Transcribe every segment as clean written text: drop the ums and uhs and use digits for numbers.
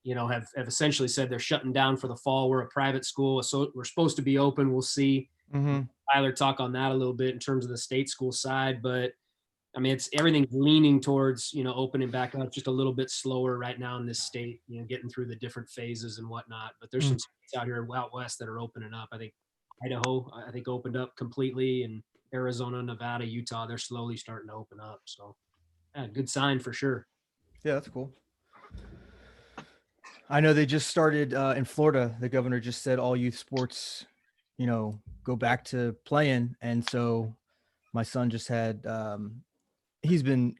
have essentially said they're shutting down for the fall. We're a private school, so we're supposed to be open. We'll see. Mm-hmm. Tyler talk on that a little bit in terms of the state school side, but I mean, everything's leaning towards, opening back up just a little bit slower right now in this state, getting through the different phases and whatnot. But there's some states out here out west that are opening up. I think Idaho, opened up completely, and Arizona, Nevada, Utah, they're slowly starting to open up. So, yeah, good sign for sure. Yeah, that's cool. I know they just started in Florida. The governor just said all youth sports, go back to playing. And so my son just had, he's been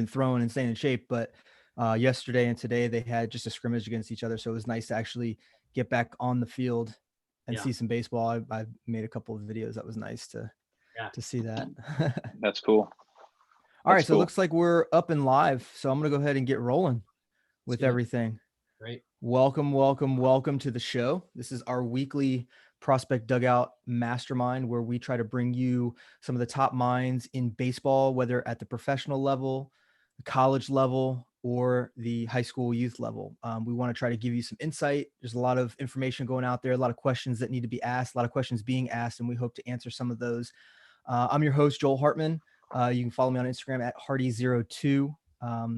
throwing and staying in shape, but yesterday and today they had just a scrimmage against each other. So it was nice to actually get back on the field and see some baseball. I made a couple of videos. That was nice to see that. That's cool. All right. So it looks like we're up and live. So I'm going to go ahead and get rolling with everything. Great. Welcome to the show. This is our weekly Prospect Dugout Mastermind, where we try to bring you some of the top minds in baseball, whether at the professional level, the college level, or the high school youth level. We want to try to give you some insight. There's a lot of information going out there, a lot of questions that need to be asked, a lot of questions being asked, and we hope to answer some of those. I'm your host, Joel Hartman. You can follow me on Instagram at Hardy02.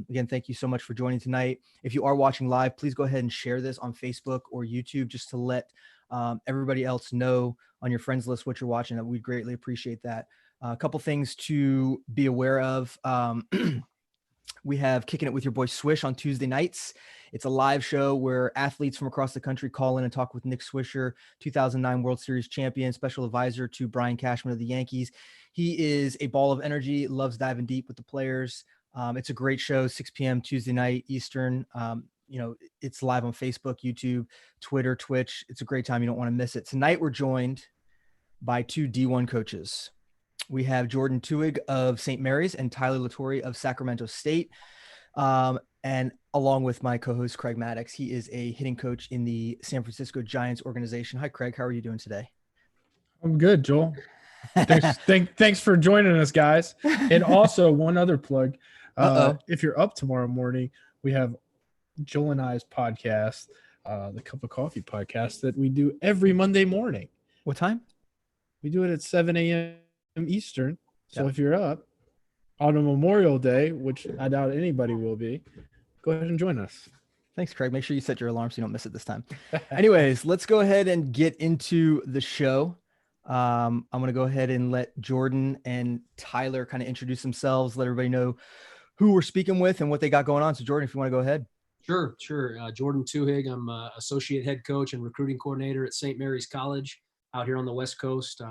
Again, thank you so much for joining tonight. If you are watching live, please go ahead and share this on Facebook or YouTube just to let everybody else know on your friends list what you're watching. That we'd greatly appreciate that. A couple things to be aware of. We have Kicking It with your boy Swish on Tuesday nights. It's a live show where athletes from across the country call in and talk with Nick Swisher, 2009 World Series champion, special advisor to Brian Cashman of the Yankees. He is a ball of energy, loves diving deep with the players. It's a great show, 6 p.m. Tuesday night Eastern. It's live on Facebook, YouTube, Twitter, Twitch. It's a great time. You don't want to miss it. Tonight, we're joined by two D1 coaches. We have Jordon Twohig of St. Mary's and Tyler LaTorre of Sacramento State. And along with my co-host, Craig Maddox, he is a hitting coach in the San Francisco Giants organization. Hi, Craig. How are you doing today? I'm good, Joel. Thanks for joining us, guys. And also one other plug. If you're up tomorrow morning, we have Joel and I's podcast, the Cup of Coffee podcast that we do every Monday morning. What time? We do it at 7 a.m. Eastern. So if you're up on a Memorial Day, which I doubt anybody will be, go ahead and join us. Thanks, Craig. Make sure you set your alarm so you don't miss it this time. Anyways, let's go ahead and get into the show. I'm going to go ahead and let Jordon and Tyler kind of introduce themselves, let everybody know who we're speaking with and what they got going on. So Jordon, if you want to go ahead. Sure. Jordon Twohig. I'm associate head coach and recruiting coordinator at St. Mary's College out here on the West Coast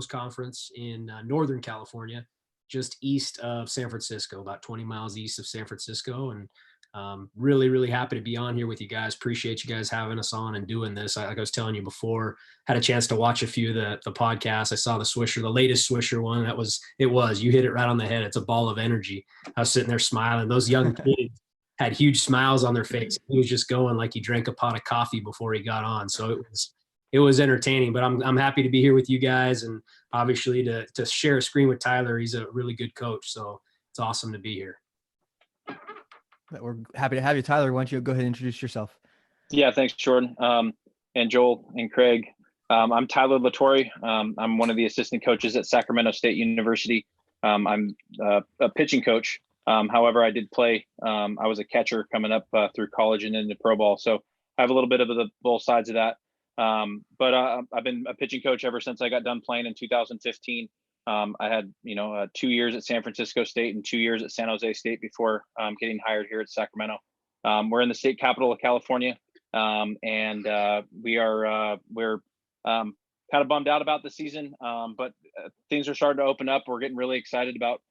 Conference in Northern California, just east of San Francisco, about 20 miles east of San Francisco. And really, really happy to be on here with you guys. Appreciate you guys having us on and doing this. Like I was telling you before, had a chance to watch a few of the podcasts. I saw the latest Swisher one. You hit it right on the head. It's a ball of energy. I was sitting there smiling. Those young kids had huge smiles on their face. He was just going like he drank a pot of coffee before he got on. So it was entertaining, but I'm happy to be here with you guys, and obviously to share a screen with Tyler. He's a really good coach. So it's awesome to be here. We're happy to have you, Tyler. Why don't you go ahead and introduce yourself? Yeah, thanks, Jordan. And Joel and Craig. I'm Tyler LaTorre. I'm one of the assistant coaches at Sacramento State University. I'm a pitching coach. However, I did play. I was a catcher coming up through college and into pro ball. So I have a little bit of both sides of that. But I've been a pitching coach ever since I got done playing in 2015. I had, 2 years at San Francisco State and 2 years at San Jose State before getting hired here at Sacramento. We're in the state capital of California, and we're kind of bummed out about the season, but things are starting to open up. We're getting really excited about,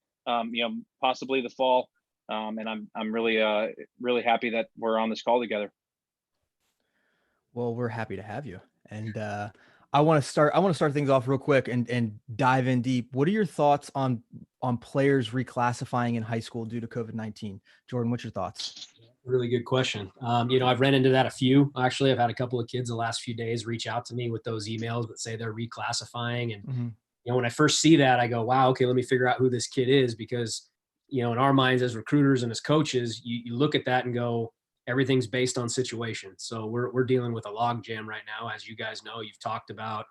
possibly the fall, and I'm really happy that we're on this call together. Well, we're happy to have you, and I want to start things off real quick and dive in deep. What are your thoughts on players reclassifying in high school due to COVID-19? Jordon, what's your thoughts? Really good question. I've ran into that a few. Actually, I've had a couple of kids the last few days reach out to me with those emails that say they're reclassifying. And, when I first see that, I go, wow, okay, let me figure out who this kid is, because, in our minds as recruiters and as coaches, you look at that and go, everything's based on situation. So we're dealing with a log jam right now. As you guys know, you've talked about,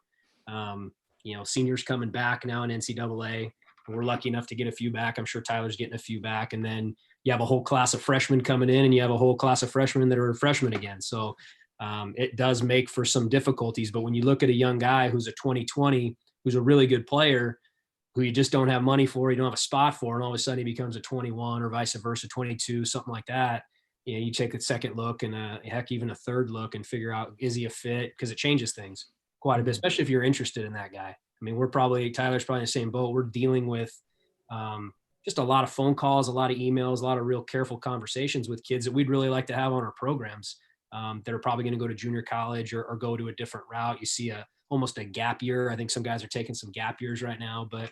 seniors coming back now in NCAA. We're lucky enough to get a few back. I'm sure Tyler's getting a few back. And then you have a whole class of freshmen coming in, and you have a whole class of freshmen that are freshmen again. So it does make for some difficulties. But when you look at a young guy who's a 2020, who's a really good player, who you just don't have money for, you don't have a spot for, and all of a sudden he becomes a 21 or vice versa, 22, something like that. You take a second look and heck, even a third look and figure out, is he a fit? Because it changes things quite a bit, especially if you're interested in that guy. I mean, Tyler's probably in the same boat. We're dealing with just a lot of phone calls, a lot of emails, a lot of real careful conversations with kids that we'd really like to have on our programs that are probably going to go to junior college or go to a different route. You see almost a gap year. I think some guys are taking some gap years right now, but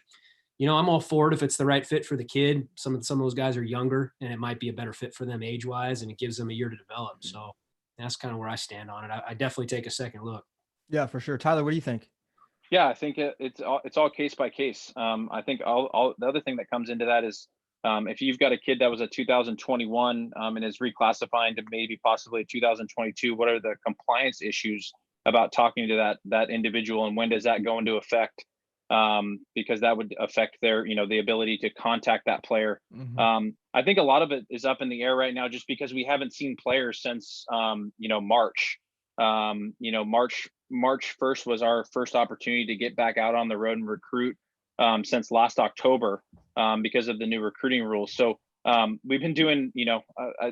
I'm all for it if it's the right fit for the kid. Some of those guys are younger, and it might be a better fit for them age-wise, and it gives them a year to develop. So that's kind of where I stand on it. I definitely take a second look. Yeah, for sure. Tyler, what do you think? Yeah, I think it's all case by case. I think all the other thing that comes into that is if you've got a kid that was a 2021 and is reclassifying to maybe possibly a 2022, what are the compliance issues about talking to that individual, and when does that go into effect? Because that would affect their, the ability to contact that player. Mm-hmm. I think a lot of it is up in the air right now, just because we haven't seen players since, March. March 1st was our first opportunity to get back out on the road and recruit since last October because of the new recruiting rules. So we've been doing,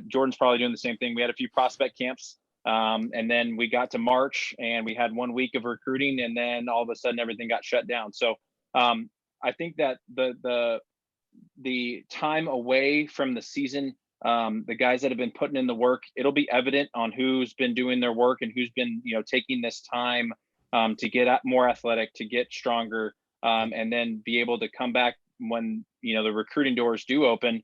Jordan's probably doing the same thing. We had a few prospect camps. And then we got to March and we had 1 week of recruiting, and then all of a sudden everything got shut down. So I think that the time away from the season, the guys that have been putting in the work, it'll be evident on who's been doing their work and who's been, taking this time to get more athletic, to get stronger, and then be able to come back when, the recruiting doors do open.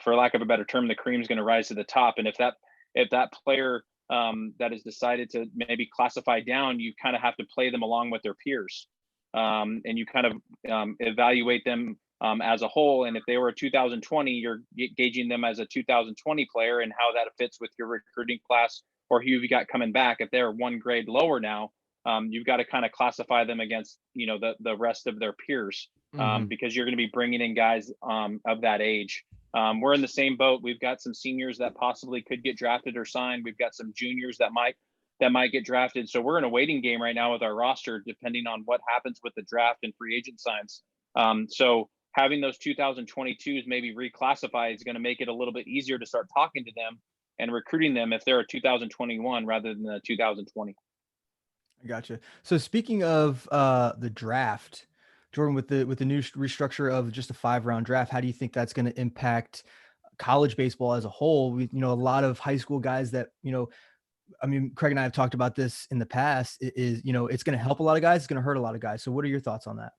For lack of a better term, the cream's going to rise to the top. And if that player that is decided to maybe classify down, you kind of have to play them along with their peers, and you kind of evaluate them as a whole. And if they were a 2020, you're gauging them as a 2020 player and how that fits with your recruiting class or who you've got coming back. If they're one grade lower now, you've got to kind of classify them against, the rest of their peers. Because you're going to be bringing in guys of that age. We're in the same boat. We've got some seniors that possibly could get drafted or signed. We've got some juniors that might get drafted. So we're in a waiting game right now with our roster, depending on what happens with the draft and free agent signs. So having those 2022s maybe reclassify is going to make it a little bit easier to start talking to them and recruiting them if they're a 2021 rather than a 2020. I gotcha. So speaking of the draft, Jordan, with the new restructure of just a 5-round draft, how do you think that's going to impact college baseball as a whole? We, a lot of high school guys that, Craig and I have talked about this in the past, it's going to help a lot of guys. It's going to hurt a lot of guys. So what are your thoughts on that?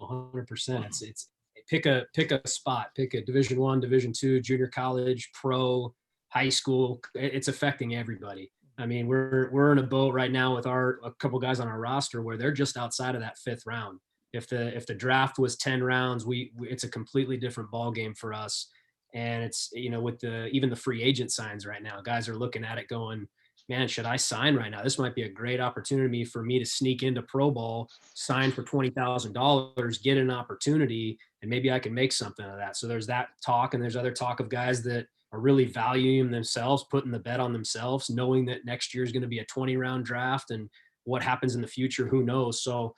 100%. It's pick a spot, pick a Division I, Division II, junior college, pro, high school. It's affecting everybody. I mean, we're in a boat right now with a couple guys on our roster where they're just outside of that 5th round. If the draft was 10 rounds, it's a completely different ball game for us. And it's, with even the free agent signs right now, guys are looking at it going, man, should I sign right now? This might be a great opportunity for me to sneak into pro ball, sign for $20,000, get an opportunity, and maybe I can make something of that. So there's that talk, and there's other talk of guys that are really valuing themselves, putting the bet on themselves, knowing that next year is going to be a 20-round draft, and what happens in the future, who knows? So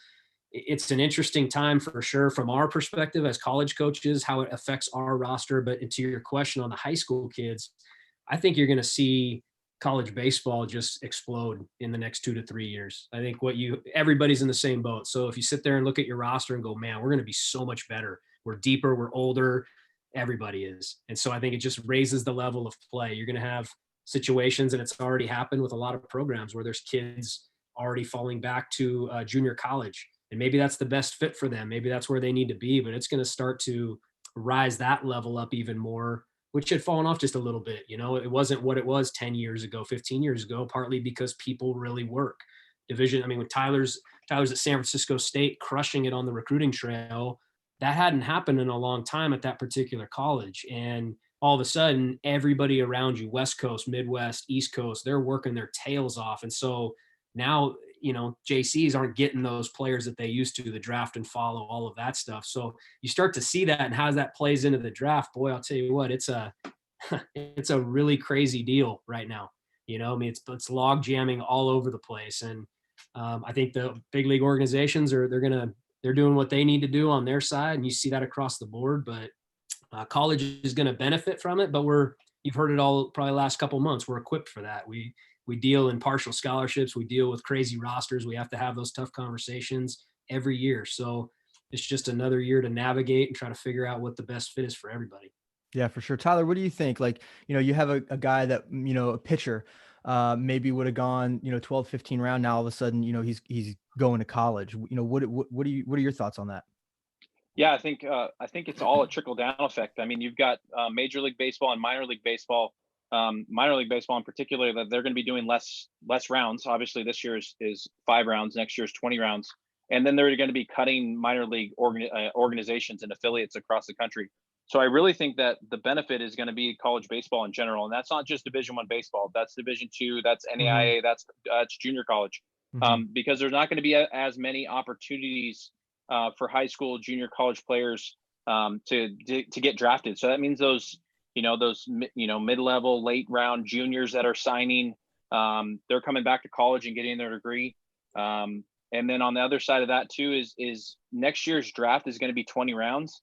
it's an interesting time for sure from our perspective as college coaches, how it affects our roster. But to your question on the high school kids, I think you're going to see college baseball just explode in the next 2 to 3 years. I think everybody's in the same boat. So if you sit there and look at your roster and go, man, we're going to be so much better. We're deeper, we're older, everybody is. And so I think it just raises the level of play. You're going to have situations, and it's already happened with a lot of programs, where there's kids already falling back to junior college. And maybe that's the best fit for them. Maybe that's where they need to be, but it's going to start to rise that level up even more, which had fallen off just a little bit. It wasn't what it was 10 years ago, 15 years ago, partly because people really work. When Tyler's at San Francisco State crushing it on the recruiting trail, that hadn't happened in a long time at that particular college. And all of a sudden everybody around you, West Coast, Midwest, East Coast, they're working their tails off. And so now, JCs aren't getting those players that they used to, the draft and follow, all of that stuff. So you start to see that and how that plays into the draft. Boy, I'll tell you what, it's a really crazy deal right now. It's log jamming all over the place. And I think the big league organizations they're doing what they need to do on their side. And you see that across the board, but college is going to benefit from it, but you've heard it all probably the last couple of months. We're equipped for that. We deal in partial scholarships. We deal with crazy rosters. We have to have those tough conversations every year. So it's just another year to navigate and try to figure out what the best fit is for everybody. Yeah, for sure. Tyler, what do you think? Like, you have a guy that, a pitcher, maybe would have gone, 12, 15 round. Now all of a sudden, he's going to college. What are your thoughts on that? Yeah, I think it's all a trickle down effect. I mean, you've got Major League Baseball and minor league baseball. Minor league baseball in particular, that they're going to be doing less rounds. Obviously, this year is 5 rounds. Next year is 20 rounds, and then they're going to be cutting minor league organizations and affiliates across the country. So I really think that the benefit is going to be college baseball in general, and that's not just Division I baseball. That's Division II. That's NAIA. That's junior college, because there's not going to be as many opportunities for high school, junior college players to get drafted. So that means those mid-level, late round juniors that are signing, they're coming back to college and getting their degree. And then on the other side of that too is next year's draft is going to be 20 rounds.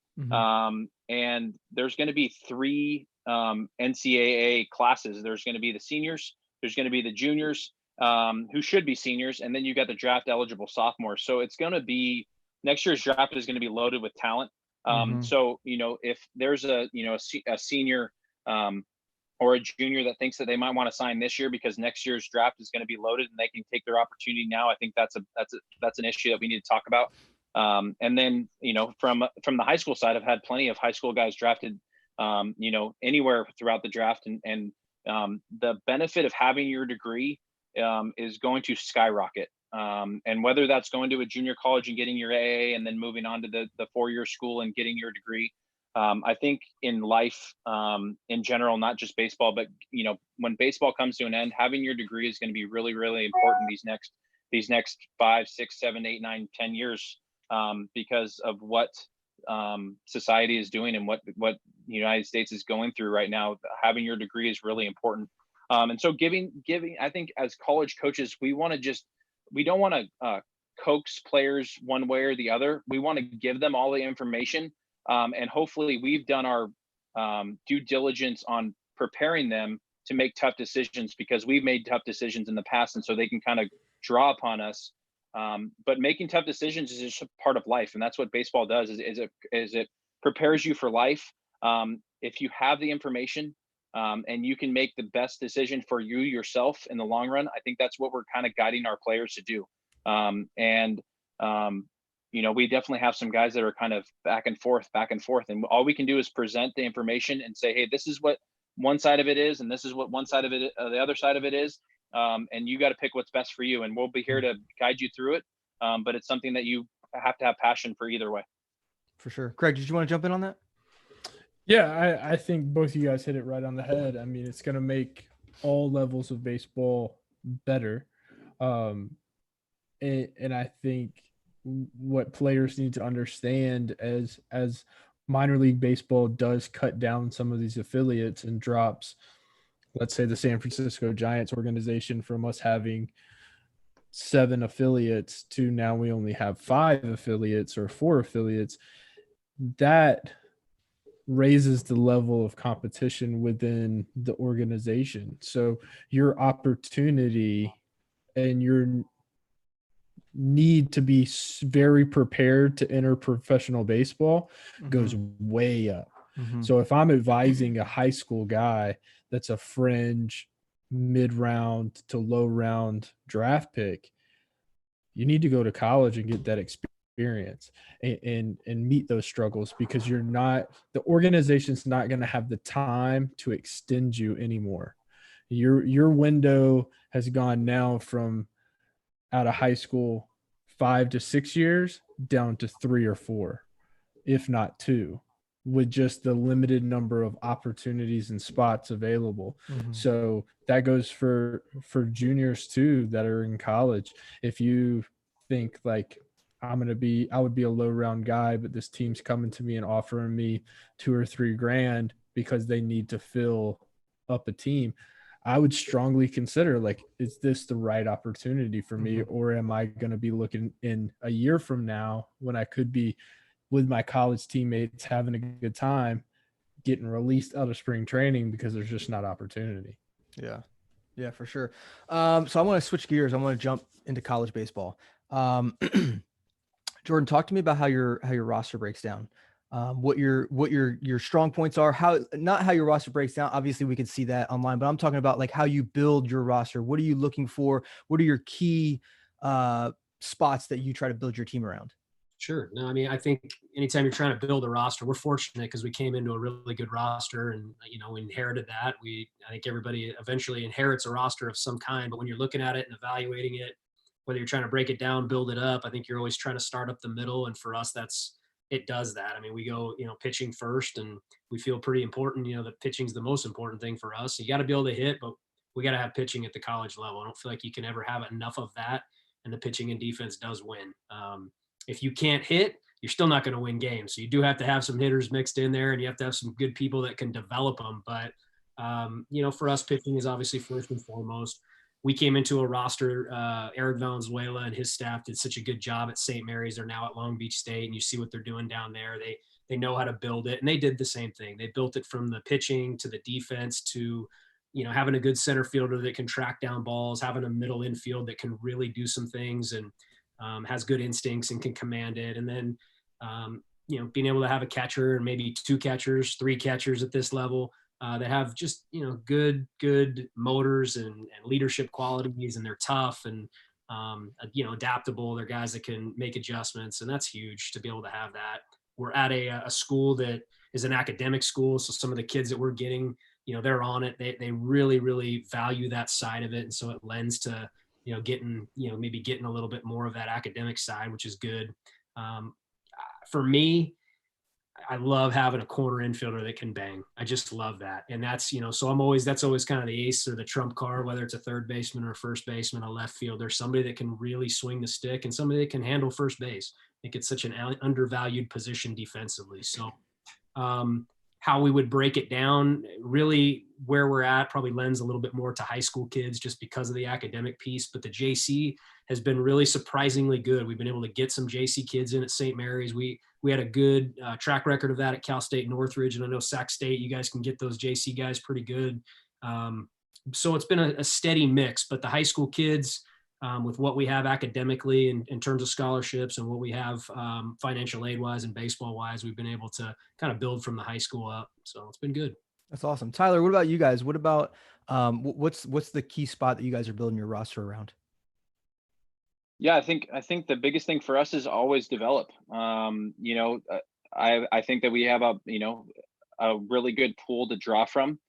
And there's going to be 3 NCAA classes. There's going to be the seniors, there's going to be the juniors who should be seniors, and then you got the draft eligible sophomores. So it's going to be, next year's draft is going to be loaded with talent. So, if there's a senior or a junior that thinks that they might want to sign this year because next year's draft is going to be loaded and they can take their opportunity now, I think that's an issue that we need to talk about. And then, from the high school side, I've had plenty of high school guys drafted, anywhere throughout the draft. And the benefit of having your degree is going to skyrocket. And whether that's going to a junior college and getting your AA and then moving on to the 4-year school and getting your degree. I think in life, in general, not just baseball, but, when baseball comes to an end, having your degree is going to be really, really important these next 5, 6, 7, 8, 9, 10 years, because of what society is doing and what the United States is going through right now. Having your degree is really important. And so giving, I think as college coaches, we don't want to coax players one way or the other. We want to give them all the information. And hopefully we've done our due diligence on preparing them to make tough decisions, because we've made tough decisions in the past. And so they can kind of draw upon us. But making tough decisions is just a part of life. And that's what baseball does is it prepares you for life. If you have the information, and you can make the best decision for yourself in the long run, I think that's what we're kind of guiding our players to do. We definitely have some guys that are kind of back and forth. And all we can do is present the information and say, hey, this is what one side of it is, and this is what one side of it, the other side of it is. And you got to pick what's best for you. And we'll be here to guide you through it. But it's something that you have to have passion for either way. For sure. Craig, did you want to jump in on that? Yeah, I think both of you guys hit it right on the head. I mean, it's going to make all levels of baseball better. And I think what players need to understand as minor league baseball does cut down some of these affiliates and drops, let's say, the San Francisco Giants organization from us having 7 affiliates to now we only have 5 affiliates or 4 affiliates, that raises the level of competition within the organization. So your opportunity and your need to be very prepared to enter professional baseball goes way up. So if I'm advising a high school guy that's a fringe mid-round to low-round draft pick, you need to go to college and get that experience and meet those struggles, because the organization's not going to have the time to extend you anymore. Your window has gone now from out of high school 5 to 6 years down to 3 or 4, if not 2. with just the limited number of opportunities and spots available. Mhm. So that goes for juniors too that are in college. If you think like I would be a low round guy, but this team's coming to me and offering me $2 or $3 grand because they need to fill up a team, I would strongly consider, like, is this the right opportunity for me? Mhm. Or am I going to be looking in a year from now when I could be with my college teammates having a good time, getting released out of spring training because there's just not opportunity. Yeah. Yeah, for sure. So I want to switch gears. I want to jump into college baseball. Jordon, talk to me about how your roster breaks down. What your strong points are, not how your roster breaks down. Obviously we can see that online, but I'm talking about like how you build your roster. What are you looking for? What are your key spots that you try to build your team around? Sure. No, I mean, I think anytime you're trying to build a roster, we're fortunate because we came into a really good roster and, we inherited that. I think everybody eventually inherits a roster of some kind, but when you're looking at it and evaluating it, whether you're trying to break it down, build it up, I think you're always trying to start up the middle. And for us, it does that. I mean, we go, pitching first and we feel pretty important, that pitching's the most important thing for us. You got to be able to hit, but we got to have pitching at the college level. I don't feel like you can ever have enough of that. And the pitching and defense does win. If you can't hit, you're still not going to win games. So you do have to have some hitters mixed in there, and you have to have some good people that can develop them. But, for us, pitching is obviously first and foremost. We came into a roster, Eric Valenzuela and his staff did such a good job at St. Mary's. They're now at Long Beach State, and you see what they're doing down there. They know how to build it, and they did the same thing. They built it from the pitching to the defense to, having a good center fielder that can track down balls, having a middle infield that can really do some things and has good instincts and can command it. And then, being able to have a catcher and maybe 2 catchers, 3 catchers at this level that have just, good motors and leadership qualities, and they're tough and, adaptable. They're guys that can make adjustments, and that's huge to be able to have that. We're at a school that is an academic school. So some of the kids that we're getting, they're on it. They really, really value that side of it. And so it lends to, maybe getting a little bit more of that academic side, which is good. For me, I love having a corner infielder that can bang. I just love that. And that's, so that's always kind of the ace or the trump card, whether it's a third baseman or a first baseman, a left fielder, somebody that can really swing the stick and somebody that can handle first base. I think it's such an undervalued position defensively. So, how we would break it down, really where we're at probably lends a little bit more to high school kids just because of the academic piece. But the JC has been really surprisingly good. We've been able to get some JC kids in at St. Mary's. We had a good track record of that at Cal State Northridge. And I know Sac State, you guys can get those JC guys pretty good. So it's been a steady mix, but the high school kids, with what we have academically in terms of scholarships and what we have financial aid wise and baseball wise, we've been able to kind of build from the high school up. So it's been good. That's awesome. Tyler, what about you guys? What about what's the key spot that you guys are building your roster around? Yeah, I think the biggest thing for us is always develop. I think that we have a really good pool to draw from,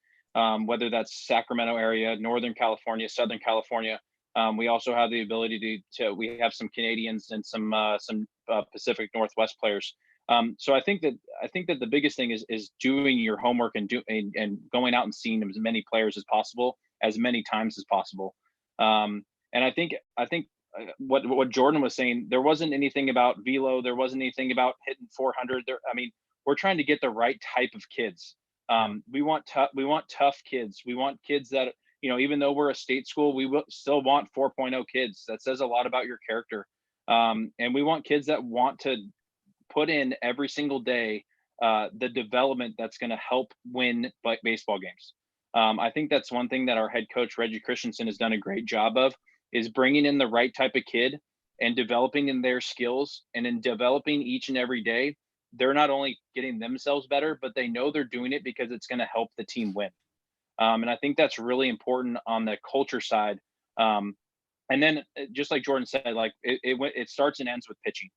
whether that's Sacramento area, Northern California, Southern California. We also have the ability to we have some Canadians and some Pacific Northwest players. So I think that the biggest thing is doing your homework and going out and seeing as many players as possible, as many times as possible. And I think what Jordon was saying, there wasn't anything about velo, there wasn't anything about hitting 400. We're trying to get the right type of kids. We want tough kids. We want kids that, even though we're a state school, we will still want 4.0 kids. That says a lot about your character. And we want kids that want to put in every single day the development that's going to help win baseball games. I think that's one thing that our head coach, Reggie Christensen, has done a great job of, is bringing in the right type of kid and developing in their skills, and in developing each and every day. They're not only getting themselves better, but they know they're doing it because it's going to help the team win. And I think that's really important on the culture side. And then just like Jordon said, like it starts and ends with pitching.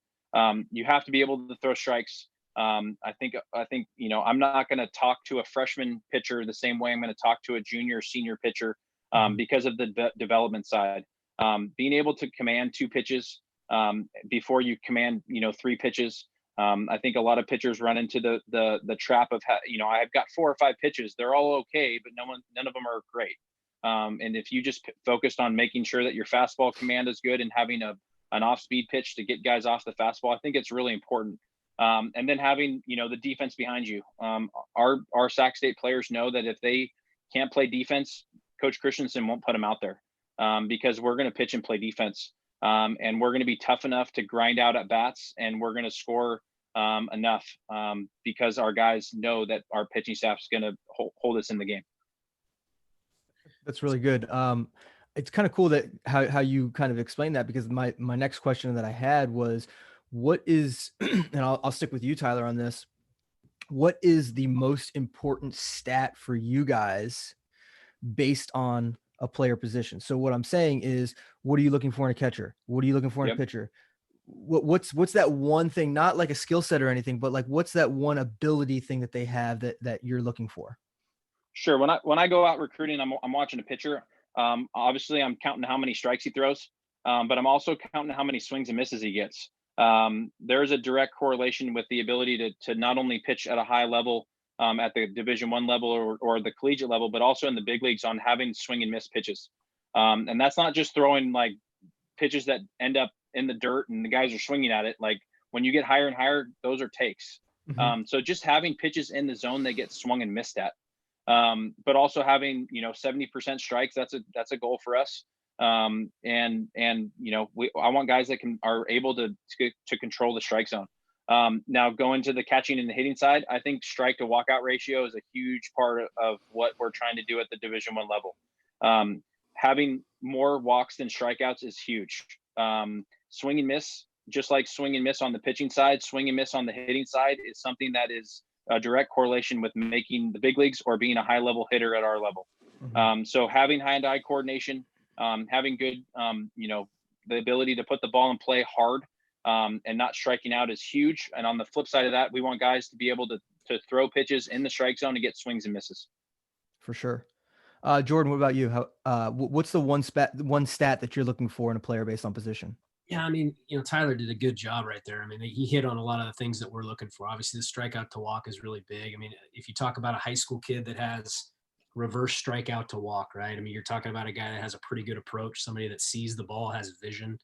You have to be able to throw strikes. I think, I'm not going to talk to a freshman pitcher the same way I'm going to talk to a junior or senior pitcher because of the development side. Being able to command 2 pitches before you command, 3 pitches. I think a lot of pitchers run into the trap of, I've got 4 or 5 pitches. They're all okay, but none of them are great. And if you just focused on making sure that your fastball command is good and having an off-speed pitch to get guys off the fastball, I think it's really important. And then having, the defense behind you. Our Sac State players know that if they can't play defense, Coach Christensen won't put them out there, because we're going to pitch and play defense. And we're going to be tough enough to grind out at bats, and we're going to score enough, because our guys know that our pitching staff is going to hold us in the game. That's really good. It's kind of cool that how you kind of explained that, because my next question that I had was, what is, and I'll stick with you, Tyler, on this. What is the most important stat for you guys based on a player position? So what I'm saying is, what are you looking for in a catcher? What are you looking for in a pitcher? What's that one thing, not like a skill set or anything, but like, what's that one ability thing that they have that you're looking for? Sure. When I go out recruiting, I'm watching a pitcher. Obviously I'm counting how many strikes he throws, but I'm also counting how many swings and misses he gets. There's a direct correlation with the ability to not only pitch at a high level, at the Division I level or the collegiate level, but also in the big leagues on having swing and miss pitches. And that's not just throwing like pitches that end up in the dirt and the guys are swinging at it. Like when you get higher and higher, those are takes. Mm-hmm. So just having pitches in the zone that get swung and missed at, but also having, 70% strikes, that's a goal for us. I want guys that are able to control the strike zone. Now going to the catching and the hitting side, I think strike to walkout ratio is a huge part of what we're trying to do at the Division I level. Having more walks than strikeouts is huge. Swing and miss, just like swing and miss on the pitching side, swing and miss on the hitting side is something that is a direct correlation with making the big leagues or being a high level hitter at our level. Mm-hmm. So having hand-eye coordination, having good, the ability to put the ball in play hard, and not striking out is huge. And on the flip side of that, we want guys to be able to throw pitches in the strike zone and get swings and misses. For sure. Jordan, what about you? What's the one stat that you're looking for in a player based on position? Yeah, I mean, Tyler did a good job right there. I mean, he hit on a lot of the things that we're looking for. Obviously, the strikeout to walk is really big. I mean, if you talk about a high school kid that has reverse strikeout to walk, right? I mean, you're talking about a guy that has a pretty good approach, somebody that sees the ball, has vision,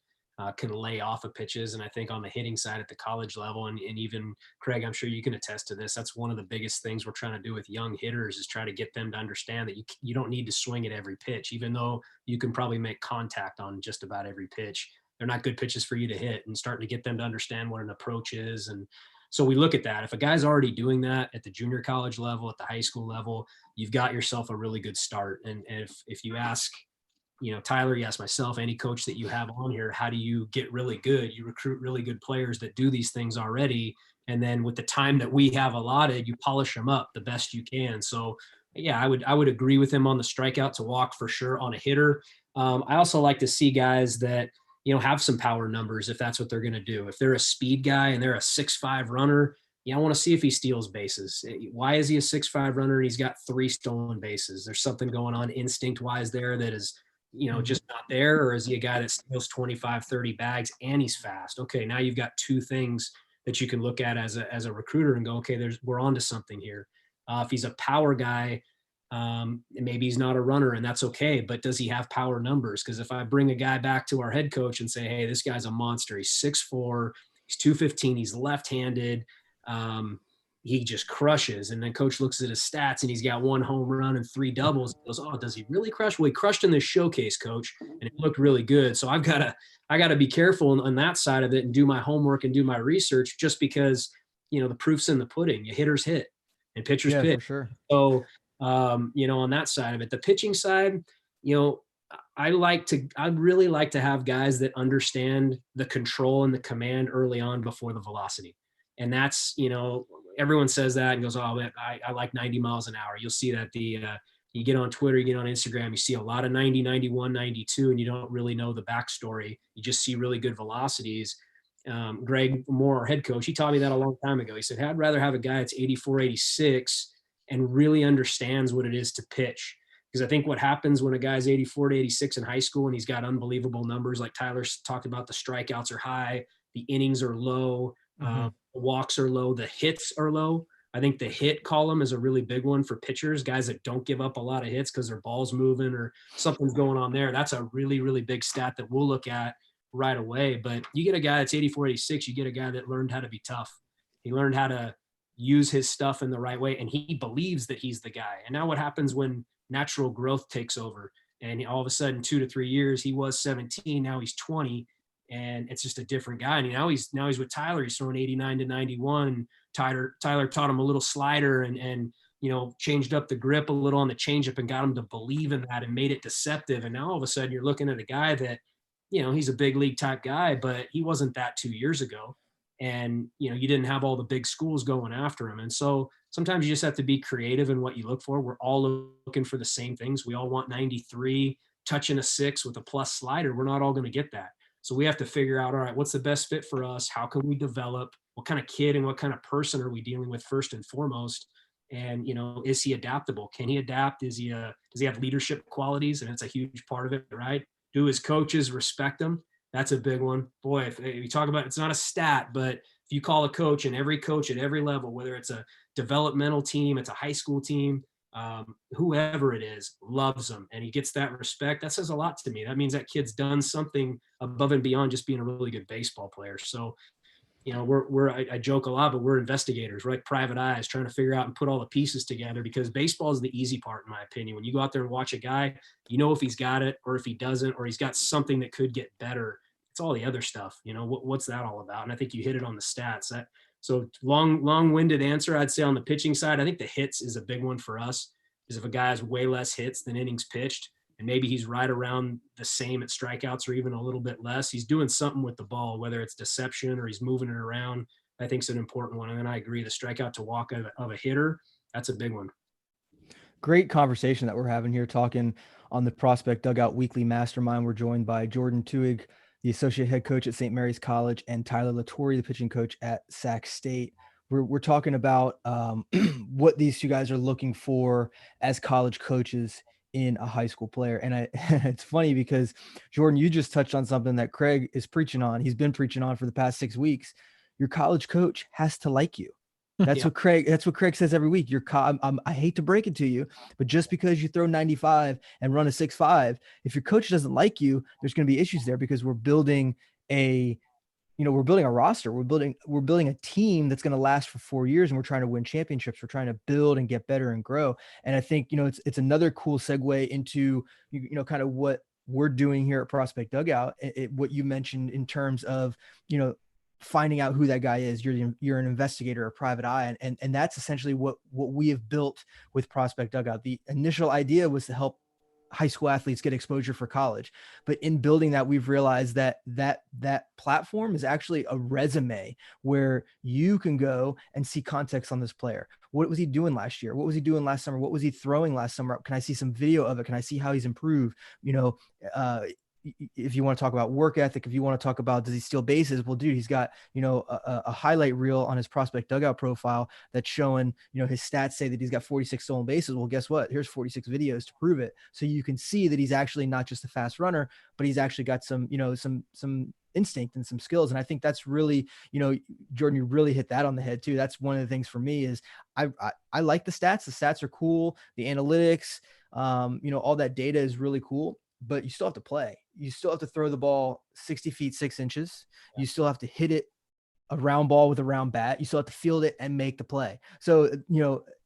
can lay off of pitches. And I think on the hitting side at the college level, and even Craig, I'm sure you can attest to this, that's one of the biggest things we're trying to do with young hitters is try to get them to understand that you don't need to swing at every pitch, even though you can probably make contact on just about every pitch. They're not good pitches for you to hit, and starting to get them to understand what an approach is. And so we look at that. If a guy's already doing that at the junior college level, at the high school level, you've got yourself a really good start. And if you ask, Tyler, you ask myself, any coach that you have on here, how do you get really good? You recruit really good players that do these things already. And then with the time that we have allotted, you polish them up the best you can. So yeah, I would agree with him on the strikeout to walk for sure on a hitter. I also like to see guys that, have some power numbers if that's what they're going to do. If they're a speed guy and they're a 6'5" runner, I want to see if he steals bases. Why is he a 6'5" runner and he's got 3 stolen bases? There's something going on instinct-wise there that is, just not there. Or is he a guy that steals 25, 30 bags and he's fast? Okay, now you've got 2 things that you can look at as a recruiter and go, okay, we're onto something here. If he's a power guy, maybe he's not a runner, and that's okay, but does he have power numbers? Because if I bring a guy back to our head coach and say, hey, this guy's a monster, he's 6'4", he's 215, he's left-handed, he just crushes, and then coach looks at his stats and he's got 1 home run and 3 doubles, he goes, oh, does he really crush? Well, he crushed in this showcase, coach, and it looked really good. So I gotta be careful on that side of it and do my homework and do my research, just because the proof's in the pudding. Hitters hit and pitchers pitch. For sure. So on that side of it, the pitching side, I'd really like to have guys that understand the control and the command early on before the velocity. And that's, everyone says that and goes, oh, I like 90 miles an hour. You'll see that you get on Twitter, you get on Instagram, you see a lot of 90, 91, 92, and you don't really know the backstory. You just see really good velocities. Greg Moore, our head coach, he taught me that a long time ago. He said, I'd rather have a guy that's 84, 86 and really understands what it is to pitch. Because I think what happens when a guy's 84 to 86 in high school and he's got unbelievable numbers, like Tyler talked about, the strikeouts are high, the innings are low, Walks are low. The hits are low. I think the hit column is a really big one for pitchers, guys that don't give up a lot of hits because their ball's moving or something's going on there. That's a really, really big stat that we'll look at right away. But you get a guy that's 84, 86, you get a guy that learned how to be tough. He learned how to use his stuff in the right way, and he believes that he's the guy. And now what happens when natural growth takes over? And all of a sudden, 2 to 3 years, he was 17, now he's 20, and it's just a different guy. And now he's with Tyler. He's throwing 89 to 91. Tyler taught him a little slider and changed up the grip a little on the changeup and got him to believe in that and made it deceptive. And now all of a sudden, you're looking at a guy that, he's a big league type guy, but he wasn't that 2 years ago. And, you didn't have all the big schools going after him. And so sometimes you just have to be creative in what you look for. We're all looking for the same things. We all want 93, touching a 6 with a plus slider. We're not all going to get that. So we have to figure out, all right, what's the best fit for us? How can we develop? What kind of kid and what kind of person are we dealing with first and foremost? And, is he adaptable? Can he adapt? Does he have leadership qualities? And it's a huge part of it, right? Do his coaches respect him? That's a big one. Boy, if you talk about, it's not a stat, but if you call a coach, and every coach at every level, whether it's a developmental team, it's a high school team, whoever it is, loves him, and he gets that respect, that says a lot to me. That means that kid's done something above and beyond just being a really good baseball player. So, I joke a lot, but we're investigators, right? Private eyes, trying to figure out and put all the pieces together, because baseball is the easy part, in my opinion. When you go out there and watch a guy, if he's got it or if he doesn't, or he's got something that could get better. It's all the other stuff. What's that all about? And I think you hit it on the stats. So long-winded answer, I'd say on the pitching side, I think the hits is a big one for us, because if a guy has way less hits than innings pitched, and maybe he's right around the same at strikeouts or even a little bit less, he's doing something with the ball, whether it's deception or he's moving it around. I think it's an important one. And then I agree, the strikeout to walk of a hitter, that's a big one. Great conversation that we're having here, talking on the Prospect Dugout Weekly Mastermind. We're joined by Jordon Twohig, the associate head coach at St. Mary's College, and Tyler LaTorre, the pitching coach at Sac State. We're talking about what these two guys are looking for as college coaches in a high school player. And it's funny because, Jordon, you just touched on something that Craig is preaching on. He's been preaching on for the past 6 weeks. Your college coach has to like you. That's what Craig says every week. I hate to break it to you, but just because you throw 95 and run a 6.5, if your coach doesn't like you, there's going to be issues there, because we're building a roster. We're building a team that's going to last for 4 years, and we're trying to win championships. We're trying to build and get better and grow. And I think, it's another cool segue into, kind of what we're doing here at Prospect Dugout. What you mentioned in terms of, finding out who that guy is. You're an investigator, a private eye. And that's essentially what we have built with Prospect Dugout. The initial idea was to help high school athletes get exposure for college. But in building that, we've realized that platform is actually a resume where you can go and see context on this player. What was he doing last year? What was he doing last summer? What was he throwing last summer? Can I see some video of it? Can I see how he's improved? If you want to talk about work ethic, if you want to talk about, does he steal bases? Well, dude, he's got, a highlight reel on his Prospect Dugout profile that's showing, his stats say that he's got 46 stolen bases. Well, guess what? Here's 46 videos to prove it. So you can see that he's actually not just a fast runner, but he's actually got some instinct and some skills. And I think that's really, Jordon, you really hit that on the head too. That's one of the things for me is I like the stats. The stats are cool. The analytics, all that data is really cool, but you still have to play. You still have to throw the ball 60 feet, 6 inches. You still have to hit it a round ball with a round bat. You still have to field it and make the play. So,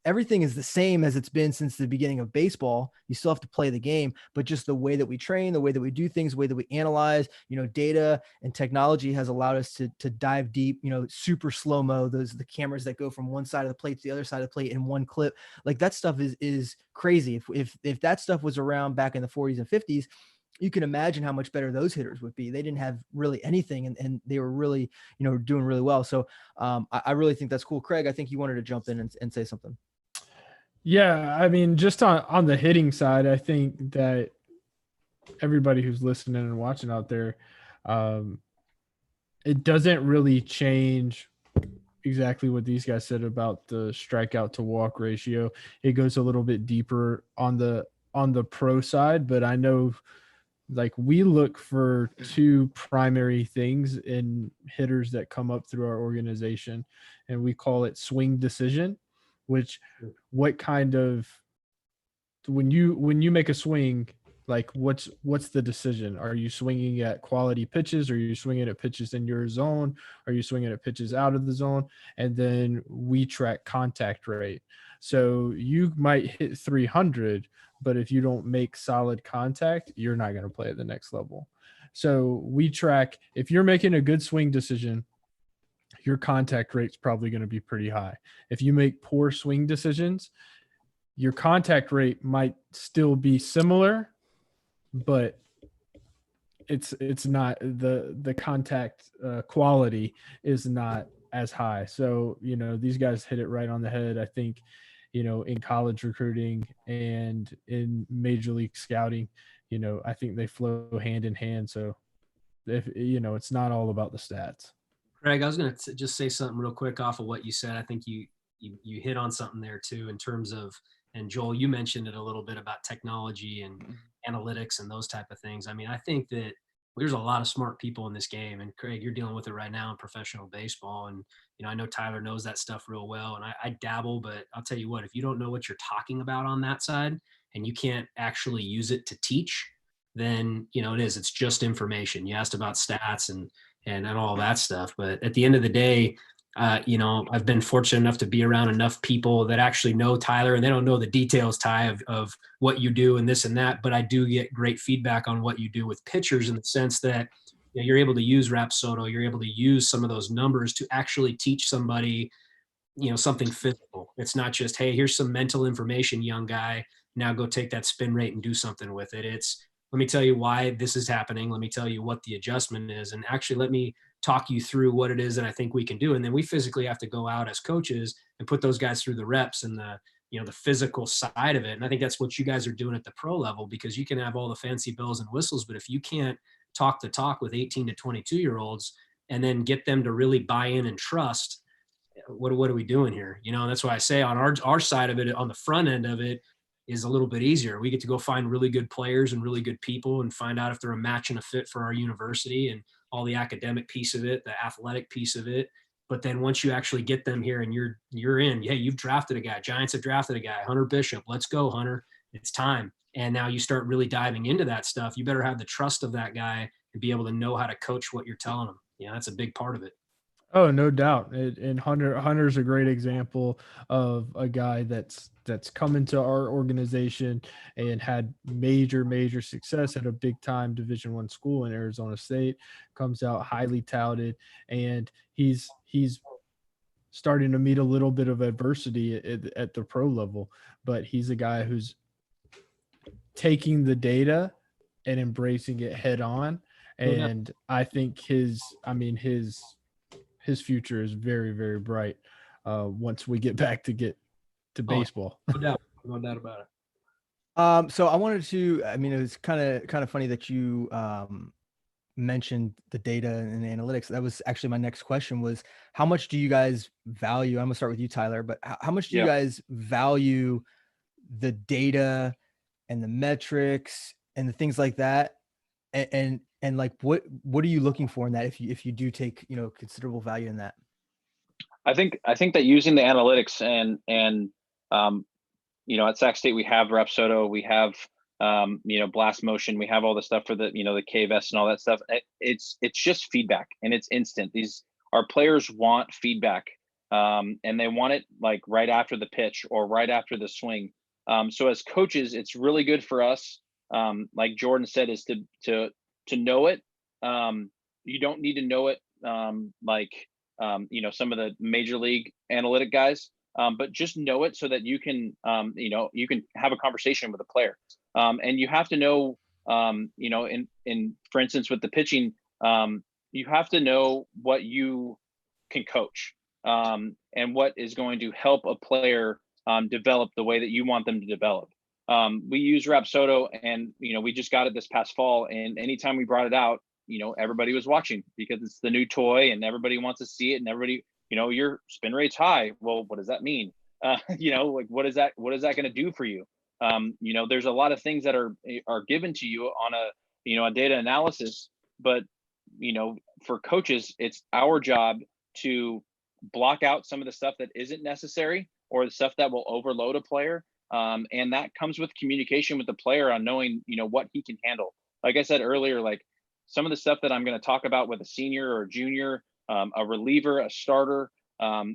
everything is the same as it's been since the beginning of baseball. You still have to play the game, but just the way that we train, the way that we do things, the way that we analyze, data and technology has allowed us to dive deep, super slow-mo, the cameras that go from one side of the plate to the other side of the plate in one clip. Like, that stuff is crazy. If that stuff was around back in the 40s and 50s, you can imagine how much better those hitters would be. They didn't have really anything, and they were really, doing really well. So I really think that's cool. Craig, I think you wanted to jump in and say something. Yeah, I mean, just on the hitting side, I think that everybody who's listening and watching out there, it doesn't really change exactly what these guys said about the strikeout to walk ratio. It goes a little bit deeper on the pro side, but I know like we look for two primary things in hitters that come up through our organization, and we call it swing decision, which what kind of when you make a swing, like what's the decision? Are you swinging at quality pitches? Are you swinging at pitches in your zone? Are you swinging at pitches out of the zone? And then we track contact rate. So you might hit 300, but if you don't make solid contact, you're not going to play at the next level. So we track, if you're making a good swing decision, your contact rate's probably going to be pretty high. If you make poor swing decisions, your contact rate might still be similar, but it's not the contact quality is not as high. So, these guys hit it right on the head. I think, in college recruiting and in major league scouting, I think they flow hand in hand. So if, it's not all about the stats. Craig, I was going to just say something real quick off of what you said. I think you hit on something there too, in terms of, and Joel, you mentioned it a little bit about technology and analytics and those type of things. I mean, I think that there's a lot of smart people in this game, and Craig, you're dealing with it right now in professional baseball. And, I know Tyler knows that stuff real well, and I dabble, but I'll tell you what, if you don't know what you're talking about on that side and you can't actually use it to teach, then, it's just information. You asked about stats and all that stuff. But at the end of the day, I've been fortunate enough to be around enough people that actually know Tyler, and they don't know the details, Ty, of what you do and this and that. But I do get great feedback on what you do with pitchers, in the sense that you're able to use Soto, you're able to use some of those numbers to actually teach somebody, something physical. It's not just, hey, here's some mental information, young guy. Now go take that spin rate and do something with it. It's, let me tell you why this is happening. Let me tell you what the adjustment is. And actually, let me talk you through what it is that I think we can do. And then we physically have to go out as coaches and put those guys through the reps and the physical side of it. And I think that's what you guys are doing at the pro level, because you can have all the fancy bells and whistles, but if you can't talk the talk with 18 to 22-year-olds and then get them to really buy in and trust, what are we doing here? That's why I say on our side of it, on the front end of it, is a little bit easier. We get to go find really good players and really good people and find out if they're a match and a fit for our university, and all the academic piece of it, the athletic piece of it. But then once you actually get them here and you're in, hey, you've drafted a guy, Giants have drafted a guy, Hunter Bishop, let's go, Hunter, it's time. And now you start really diving into that stuff. You better have the trust of that guy and be able to know how to coach what you're telling him. That's a big part of it. Oh, no doubt. And Hunter's a great example of a guy that's come into our organization and had major success at a big time Division I school in Arizona State, comes out highly touted, and he's starting to meet a little bit of adversity at the pro level, but he's a guy who's taking the data and embracing it head on. And I think his future is very, very bright once we get back to baseball. No doubt about it. So I wanted to, it was kind of funny that you mentioned the data and the analytics. That was actually my next question, was how much do you guys value? I'm gonna start with you, Tyler, but how much do you guys value the data and the metrics and the things like that? And like, what are you looking for in that, if you do take, considerable value in that? I think that using the analytics and at Sac State, we have Soto, we have, blast motion, we have all the stuff for the, the K-vest and all that stuff. It's just feedback, and it's instant. Our players want feedback, and they want it like right after the pitch or right after the swing. So as coaches, it's really good for us. Like Jordon said, is to know it. You don't need to know it some of the major league analytic guys, but just know it so that you can you can have a conversation with a player. And you have to know, in for instance with the pitching, you have to know what you can coach, and what is going to help a player develop the way that you want them to develop. We use Soto, and we just got it this past fall, and anytime we brought it out, everybody was watching because it's the new toy and everybody wants to see it, and everybody, your spin rate's high. Well, what does that mean? Like what is that going to do for you? There's a lot of things that are given to you on a a data analysis, but, for coaches, it's our job to block out some of the stuff that isn't necessary or the stuff that will overload a player. And that comes with communication with the player on knowing, what he can handle. Like I said earlier, like some of the stuff that I'm going to talk about with a senior or a junior, a reliever, a starter,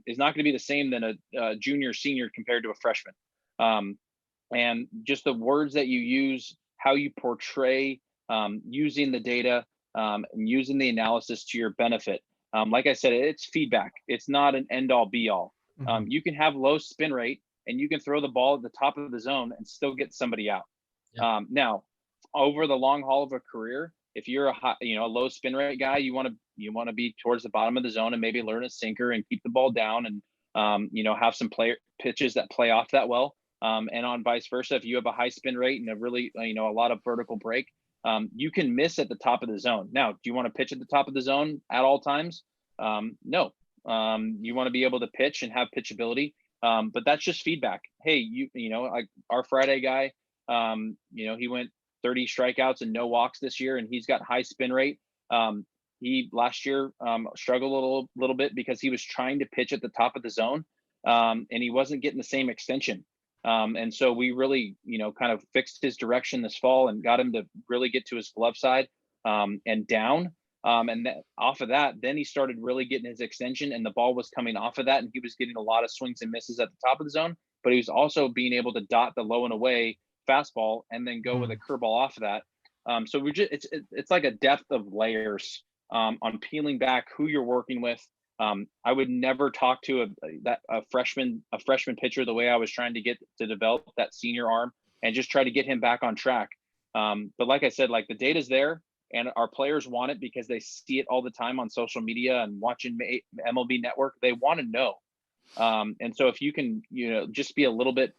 is not going to be the same than a junior, senior compared to a freshman. And just the words that you use, how you portray, using the data, and using the analysis to your benefit. Like I said, it's feedback. It's not an end all be all. You can have low spin rate and you can throw the ball at the top of the zone and still get somebody out. Yeah. Now, over the long haul of a career, if you're a low spin rate guy, you want to be towards the bottom of the zone and maybe learn a sinker and keep the ball down and have some pitches that play off that well. And on vice versa, if you have a high spin rate and a really a lot of vertical break, you can miss at the top of the zone. Now, do you want to pitch at the top of the zone at all times? No. You want to be able to pitch and have pitchability. But that's just feedback. Hey, like our Friday guy, he went 30 strikeouts and no walks this year, and he's got high spin rate. He last year struggled a little bit because he was trying to pitch at the top of the zone, and he wasn't getting the same extension. And so we really, kind of fixed his direction this fall and got him to really get to his glove side and down. And off of that, then he started really getting his extension, and the ball was coming off of that, and he was getting a lot of swings and misses at the top of the zone. But he was also being able to dot the low and away fastball and then go with a curveball off of that. So it's like a depth of layers on peeling back who you're working with. I would never talk to a freshman pitcher the way I was trying to get to develop that senior arm and just try to get him back on track. But like I said, like the data's there and our players want it because they see it all the time on social media and watching MLB Network. They want to know. And so if you can, just be a little bit,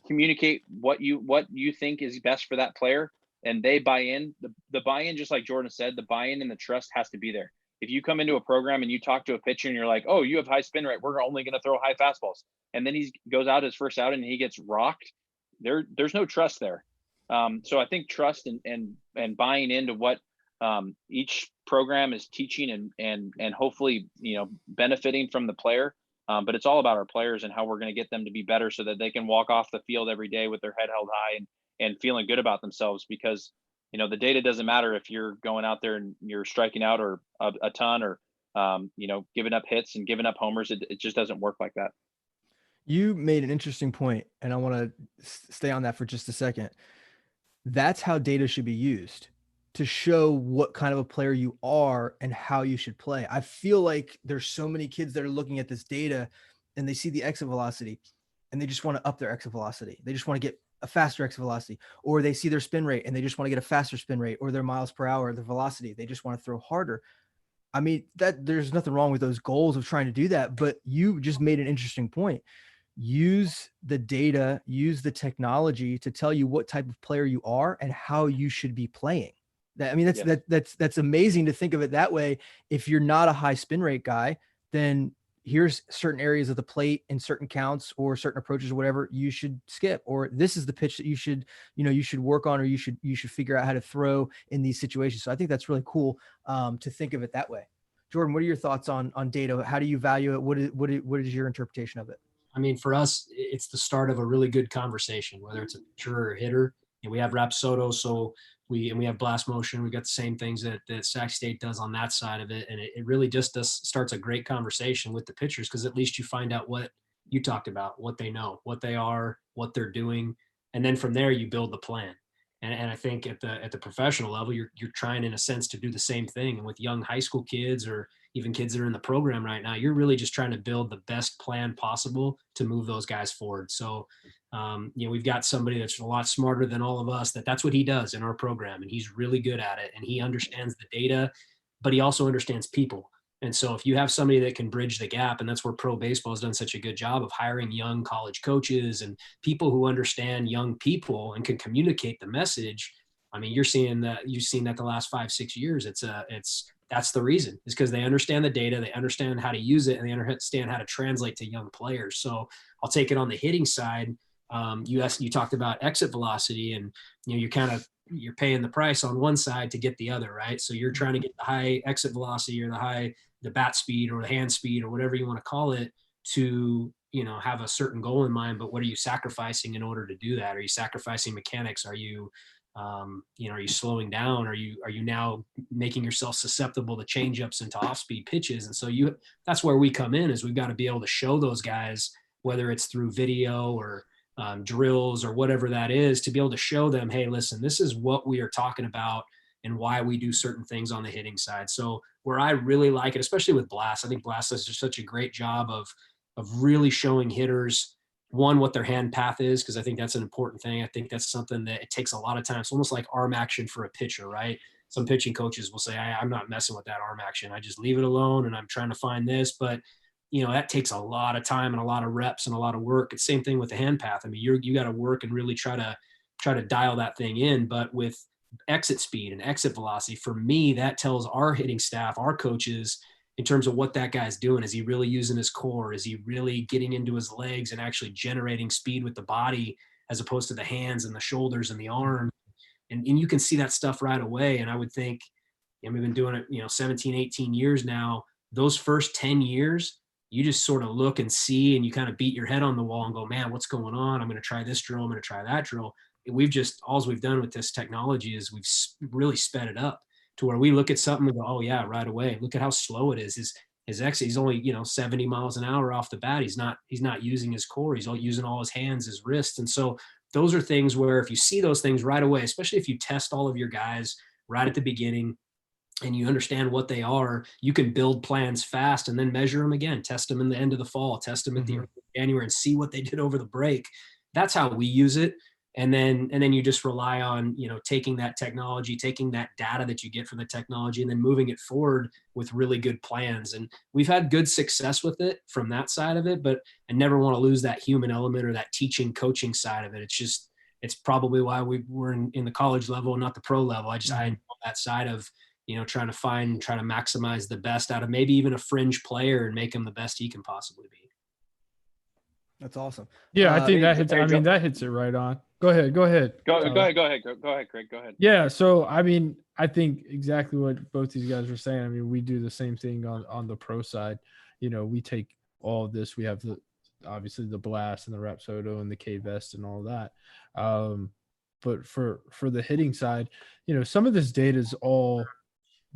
communicate what you think is best for that player and they buy in, the buy-in, just like Jordan said, the buy-in and the trust has to be there. If you come into a program and you talk to a pitcher and you're like, oh, you have high spin rate, we're only going to throw high fastballs. And then he goes out his first outing and he gets rocked. There's no trust there. So I think trust and buying into what each program is teaching and hopefully, benefiting from the player. But it's all about our players and how we're going to get them to be better so that they can walk off the field every day with their head held high and feeling good about themselves, because the data doesn't matter if you're going out there and you're striking out or a ton or, giving up hits and giving up homers. It just doesn't work like that. You made an interesting point, and I want to stay on that for just a second. That's how data should be used to show what kind of a player you are and how you should play. I feel like there's so many kids that are looking at this data and they see the exit velocity and they just want to up their exit velocity. They just want to get a faster exit velocity, or they see their spin rate and they just want to get a faster spin rate, or their miles per hour, their velocity. They just want to throw harder. I mean, there's nothing wrong with those goals of trying to do that, but you just made an interesting point. Use the data, use the technology to tell you what type of player you are and how you should be playing. That's amazing to think of it that way. If you're not a high spin rate guy, then here's certain areas of the plate and certain counts or certain approaches or whatever you should skip, or this is the pitch that you should work on, or you should figure out how to throw in these situations. So I think that's really cool to think of it that way. Jordan, what are your thoughts on data? How do you value it? What is your interpretation of it? I mean, for us, it's the start of a really good conversation, whether it's a pitcher or a hitter. And we have Rap Soto, so we have blast motion. We got the same things that Sac State does on that side of it, and it really just starts a great conversation with the pitchers, because at least you find out what you talked about, what they know, what they are, what they're doing, and then from there you build the plan. And I think at the professional level, you're trying in a sense to do the same thing. And with young high school kids or even kids that are in the program right now, you're really just trying to build the best plan possible to move those guys forward. So, we've got somebody that's a lot smarter than all of us. That's what he does in our program, and he's really good at it. And he understands the data, but he also understands people. And so if you have somebody that can bridge the gap, and that's where pro baseball has done such a good job of hiring young college coaches and people who understand young people and can communicate the message. I mean, you've seen that the last 5-6 years. That's the reason, is because they understand the data, they understand how to use it, and they understand how to translate to young players. So I'll take it on the hitting side. You talked about exit velocity, and you're paying the price on one side to get the other, right? So you're trying to get the high exit velocity or the bat speed or the hand speed or whatever you want to call it to, have a certain goal in mind. But what are you sacrificing in order to do that? Are you sacrificing mechanics? Are you, are you slowing down? Are you now making yourself susceptible to changeups and to off-speed pitches? And so that's where we come in, is we've got to be able to show those guys, whether it's through video or drills or whatever that is, to be able to show them, hey, listen, this is what we are talking about and why we do certain things on the hitting side. So where I really like it, especially with Blast, I think Blast does just such a great job of really showing hitters, one, what their hand path is, because I think that's an important thing. I think that's something that it takes a lot of time. It's almost like arm action for a pitcher, right? Some pitching coaches will say, I'm not messing with that arm action. I just leave it alone and I'm trying to find this. But that takes a lot of time and a lot of reps and a lot of work. It's same thing with the hand path. I mean, you got to work and really try to dial that thing in. But with exit speed and exit velocity, for me, that tells our hitting staff, our coaches, in terms of what that guy's doing. Is he really using his core? Is he really getting into his legs and actually generating speed with the body as opposed to the hands and the shoulders and the arm? And you can see that stuff right away. And I would think, we've been doing it, 17, 18 years now. Those first 10 years, you just sort of look and see, and you kind of beat your head on the wall and go, man, what's going on? I'm going to try this drill. I'm going to try that drill. And all we've done with this technology is we've really sped it up to where we look at something and go, oh yeah, right away. Look at how slow it is. His exit, he's only, 70 miles an hour off the bat. He's not using his core. He's using all his hands, his wrists. And so those are things where if you see those things right away, especially if you test all of your guys right at the beginning, and you understand what they are, you can build plans fast and then measure them again, test them in the end of the fall, test them at the early January, and see what they did over the break. That's how we use it. And then you just rely on, taking that technology, taking that data that you get from the technology, and then moving it forward with really good plans. And we've had good success with it from that side of it, but I never want to lose that human element or that teaching, coaching side of it. It's probably why we're in the college level and not the pro level. I know that side of, trying to maximize the best out of maybe even a fringe player and make him the best he can possibly be. That's awesome. Yeah, I think that hits. That hits it right on. Go ahead. Go ahead, Craig. Go ahead. Yeah. So, I think exactly what both these guys were saying. We do the same thing on the pro side. We take all of this. We have obviously the Blast and the Rap Soto and the K Vest and all that. But for the hitting side, some of this data is all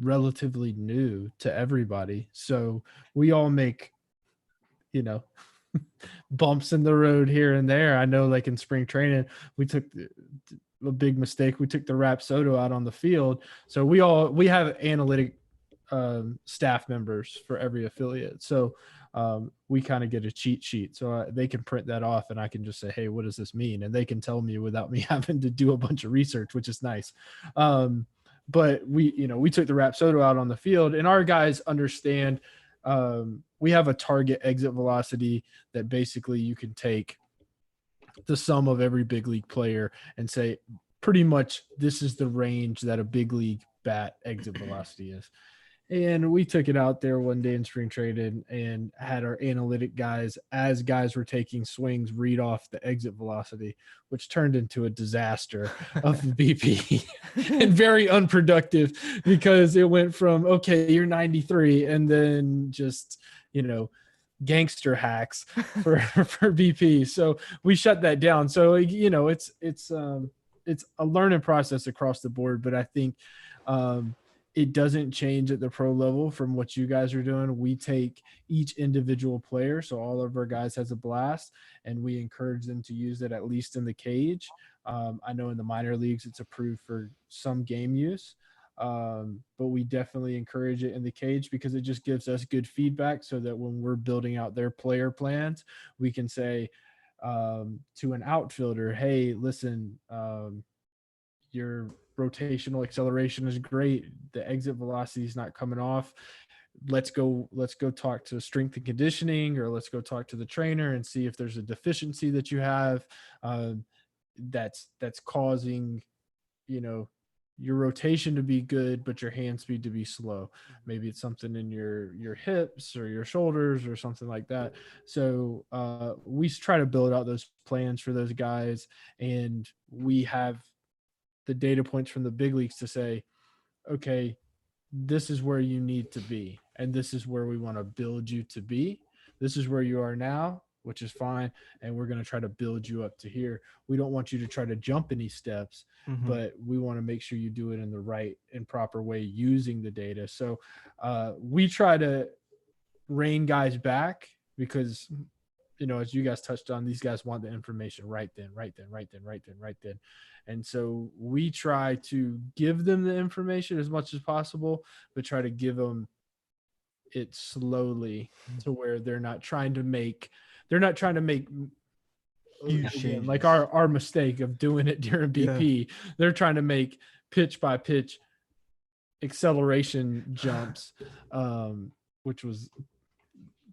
relatively new to everybody. So we all make, bumps in the road here and there. I know, like in spring training, we took a big mistake. We took the Rap Soto out on the field. So we have analytic staff members for every affiliate. So we kind of get a cheat sheet. So they can print that off and I can just say, hey, what does this mean? And they can tell me without me having to do a bunch of research, which is nice. But we took the Rap Soto out on the field, and our guys understand we have a target exit velocity that basically you can take the sum of every big league player and say, pretty much this is the range that a big league bat exit velocity is. And we took it out there one day in spring training and had our analytic guys, as guys were taking swings, read off the exit velocity, which turned into a disaster of BP and very unproductive, because it went from, okay, you're 93, and then just, gangster hacks for BP. So we shut that down. So, it's a learning process across the board, but I think, it doesn't change at the pro level from what you guys are doing. We take each individual player, so all of our guys has a Blast, and we encourage them to use it at least in the cage. I know in the minor leagues it's approved for some game use, but we definitely encourage it in the cage because it just gives us good feedback, so that when we're building out their player plans, we can say to an outfielder, hey, listen, your rotational acceleration is great. The exit velocity is not coming off. Let's go talk to strength and conditioning, or let's go talk to the trainer and see if there's a deficiency that you have that's causing, your rotation to be good, but your hand speed to be slow. Maybe it's something in your hips or your shoulders or something like that. So we try to build out those plans for those guys, and we have the data points from the big leagues to say, okay, this is where you need to be, and this is where we want to build you to be. This is where you are now, which is fine, and we're going to try to build you up to here. We don't want you to try to jump any steps, but we want to make sure you do it in the right and proper way using the data. So we try to rein guys back because, you know, as you guys touched on, these guys want the information right then. And so we try to give them the information as much as possible, but try to give them it slowly to where they're not trying to make Huge again, like our mistake of doing it during BP. Yeah. They're trying to make pitch by pitch acceleration jumps, which was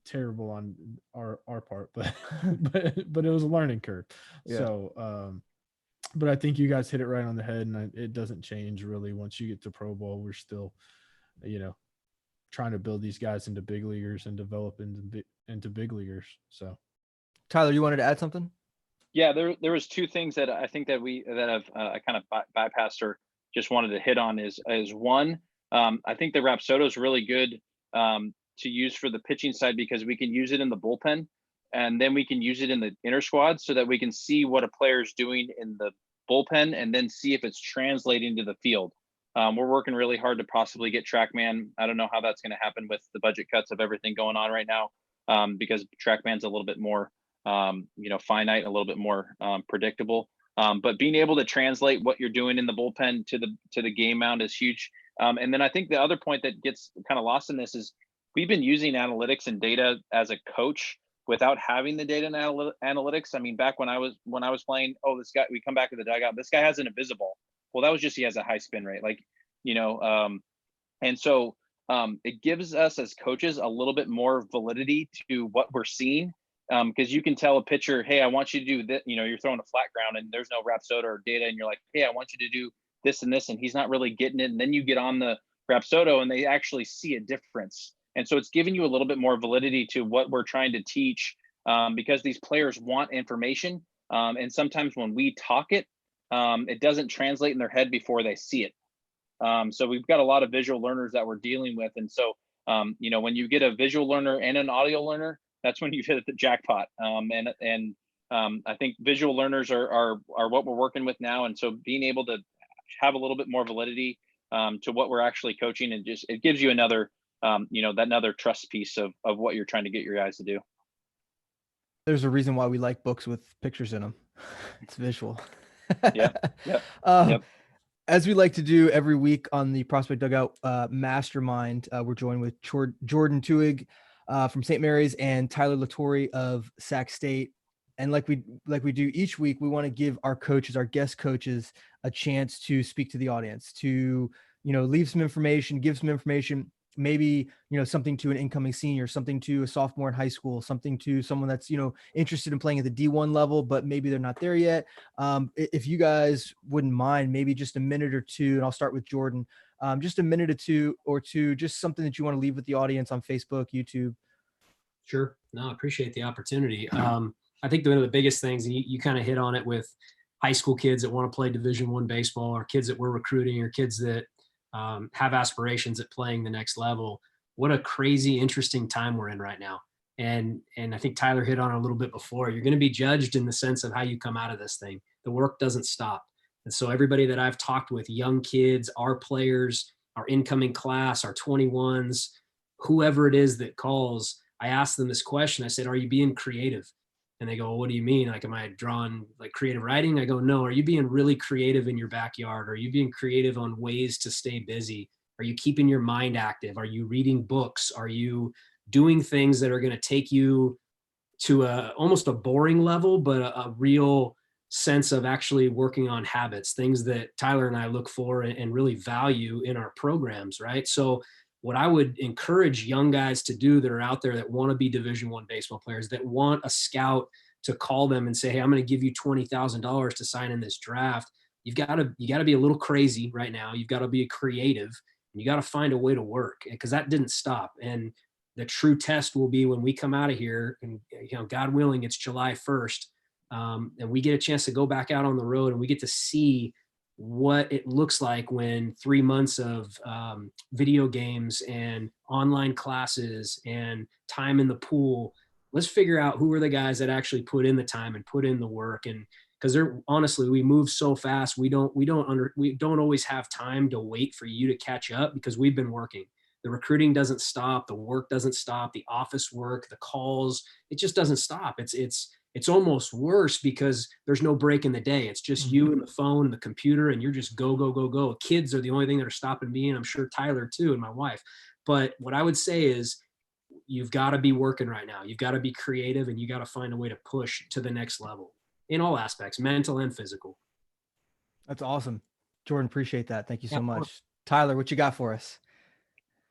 terrible on our part, but it was a learning curve. Yeah. So but I think you guys hit it right on the head, and it doesn't change really once you get to pro ball. We're still, you know, trying to build these guys into big leaguers and develop into big leaguers. So Tyler, you wanted to add something? Yeah, there was two things that I think that I kind of bypassed or just wanted to hit on is one, I think the Rapsodo is really good to use for the pitching side because we can use it in the bullpen, and then we can use it in the inner squad so that we can see what a player is doing in the bullpen and then see if it's translating to the field. We're working really hard to possibly get TrackMan. I don't know how that's going to happen with the budget cuts of everything going on right now, because TrackMan's a little bit more, finite, a little bit more predictable. But being able to translate what you're doing in the bullpen to the game mound is huge. And then I think the other point that gets kind of lost in this is we've been using analytics and data as a coach without having the data and analytics. I mean, back when I was playing, this guy, we come back to the dugout, this guy has an invisible. Well, that was just, he has a high spin rate, and so it gives us as coaches a little bit more validity to what we're seeing. Because you can tell a pitcher, hey, I want you to do this, you're throwing a flat ground and there's no Rapsodo or data. And you're like, hey, I want you to do this and this. And he's not really getting it. And then you get on the Rapsodo and they actually see a difference. And so it's giving you a little bit more validity to what we're trying to teach, because these players want information. And sometimes when we talk it, it doesn't translate in their head before they see it. So we've got a lot of visual learners that we're dealing with. And so, when you get a visual learner and an audio learner, that's when you've hit the jackpot. I think visual learners are what we're working with now. And so being able to have a little bit more validity to what we're actually coaching, and just, it gives you another, another trust piece of what you're trying to get your guys to do. There's a reason why we like books with pictures in them. It's visual. Yep. As we like to do every week on the Prospect Dugout Mastermind, we're joined with Jordon Twohig from St. Mary's and Tyler LaTorre of Sac State. And like we do each week, we want to give our coaches, our guest coaches, a chance to speak to the audience, to, leave some information, give some information, maybe, something to an incoming senior, something to a sophomore in high school, something to someone that's, interested in playing at the D1 level, but maybe they're not there yet. If you guys wouldn't mind, maybe just a minute or two, and I'll start with Jordon, just a minute or two, just something that you want to leave with the audience on Facebook, YouTube. Sure. No, I appreciate the opportunity. I think one of the biggest things, and you kind of hit on it with high school kids that want to play Division I baseball, or kids that we're recruiting, or kids that have aspirations at playing the next level. What a crazy, interesting time we're in right now. And I think Tyler hit on it a little bit before. You're going to be judged in the sense of how you come out of this thing. The work doesn't stop. And so everybody that I've talked with, young kids, our players, our incoming class, our 21s, whoever it is that calls, I asked them this question. I said, are you being creative? And they go, well, what do you mean? Like, am I drawing like creative writing? I go, no. Are you being really creative in your backyard? Are you being creative on ways to stay busy? Are you keeping your mind active? Are you reading books? Are you doing things that are going to take you to almost a boring level, but a real sense of actually working on habits, things that Tyler and I look for and really value in our programs, right? So what I would encourage young guys to do that are out there that want to be Division I baseball players, that want a scout to call them and say, hey, I'm going to give you $20,000 to sign in this draft. you got to be a little crazy right now. You've got to be creative. And you got to find a way to work, because that didn't stop. And the true test will be when we come out of here, and God willing, it's July 1st, and we get a chance to go back out on the road, and we get to see what it looks like when 3 months of video games and online classes and time in the pool. Let's figure out who are the guys that actually put in the time and put in the work. And because honestly, we move so fast, we don't always have time to wait for you to catch up, because we've been working. The recruiting doesn't stop, the work doesn't stop, the office work, the calls, it just doesn't stop. It's almost worse because there's no break in the day. It's just you and the phone and the computer, and you're just go, go, go, go. Kids are the only thing that are stopping me, and I'm sure Tyler too, and my wife. But what I would say is, you've got to be working right now. You've got to be creative, and you got to find a way to push to the next level in all aspects, mental and physical. That's awesome. Jordon, appreciate that. Thank you so much. Tyler, what you got for us?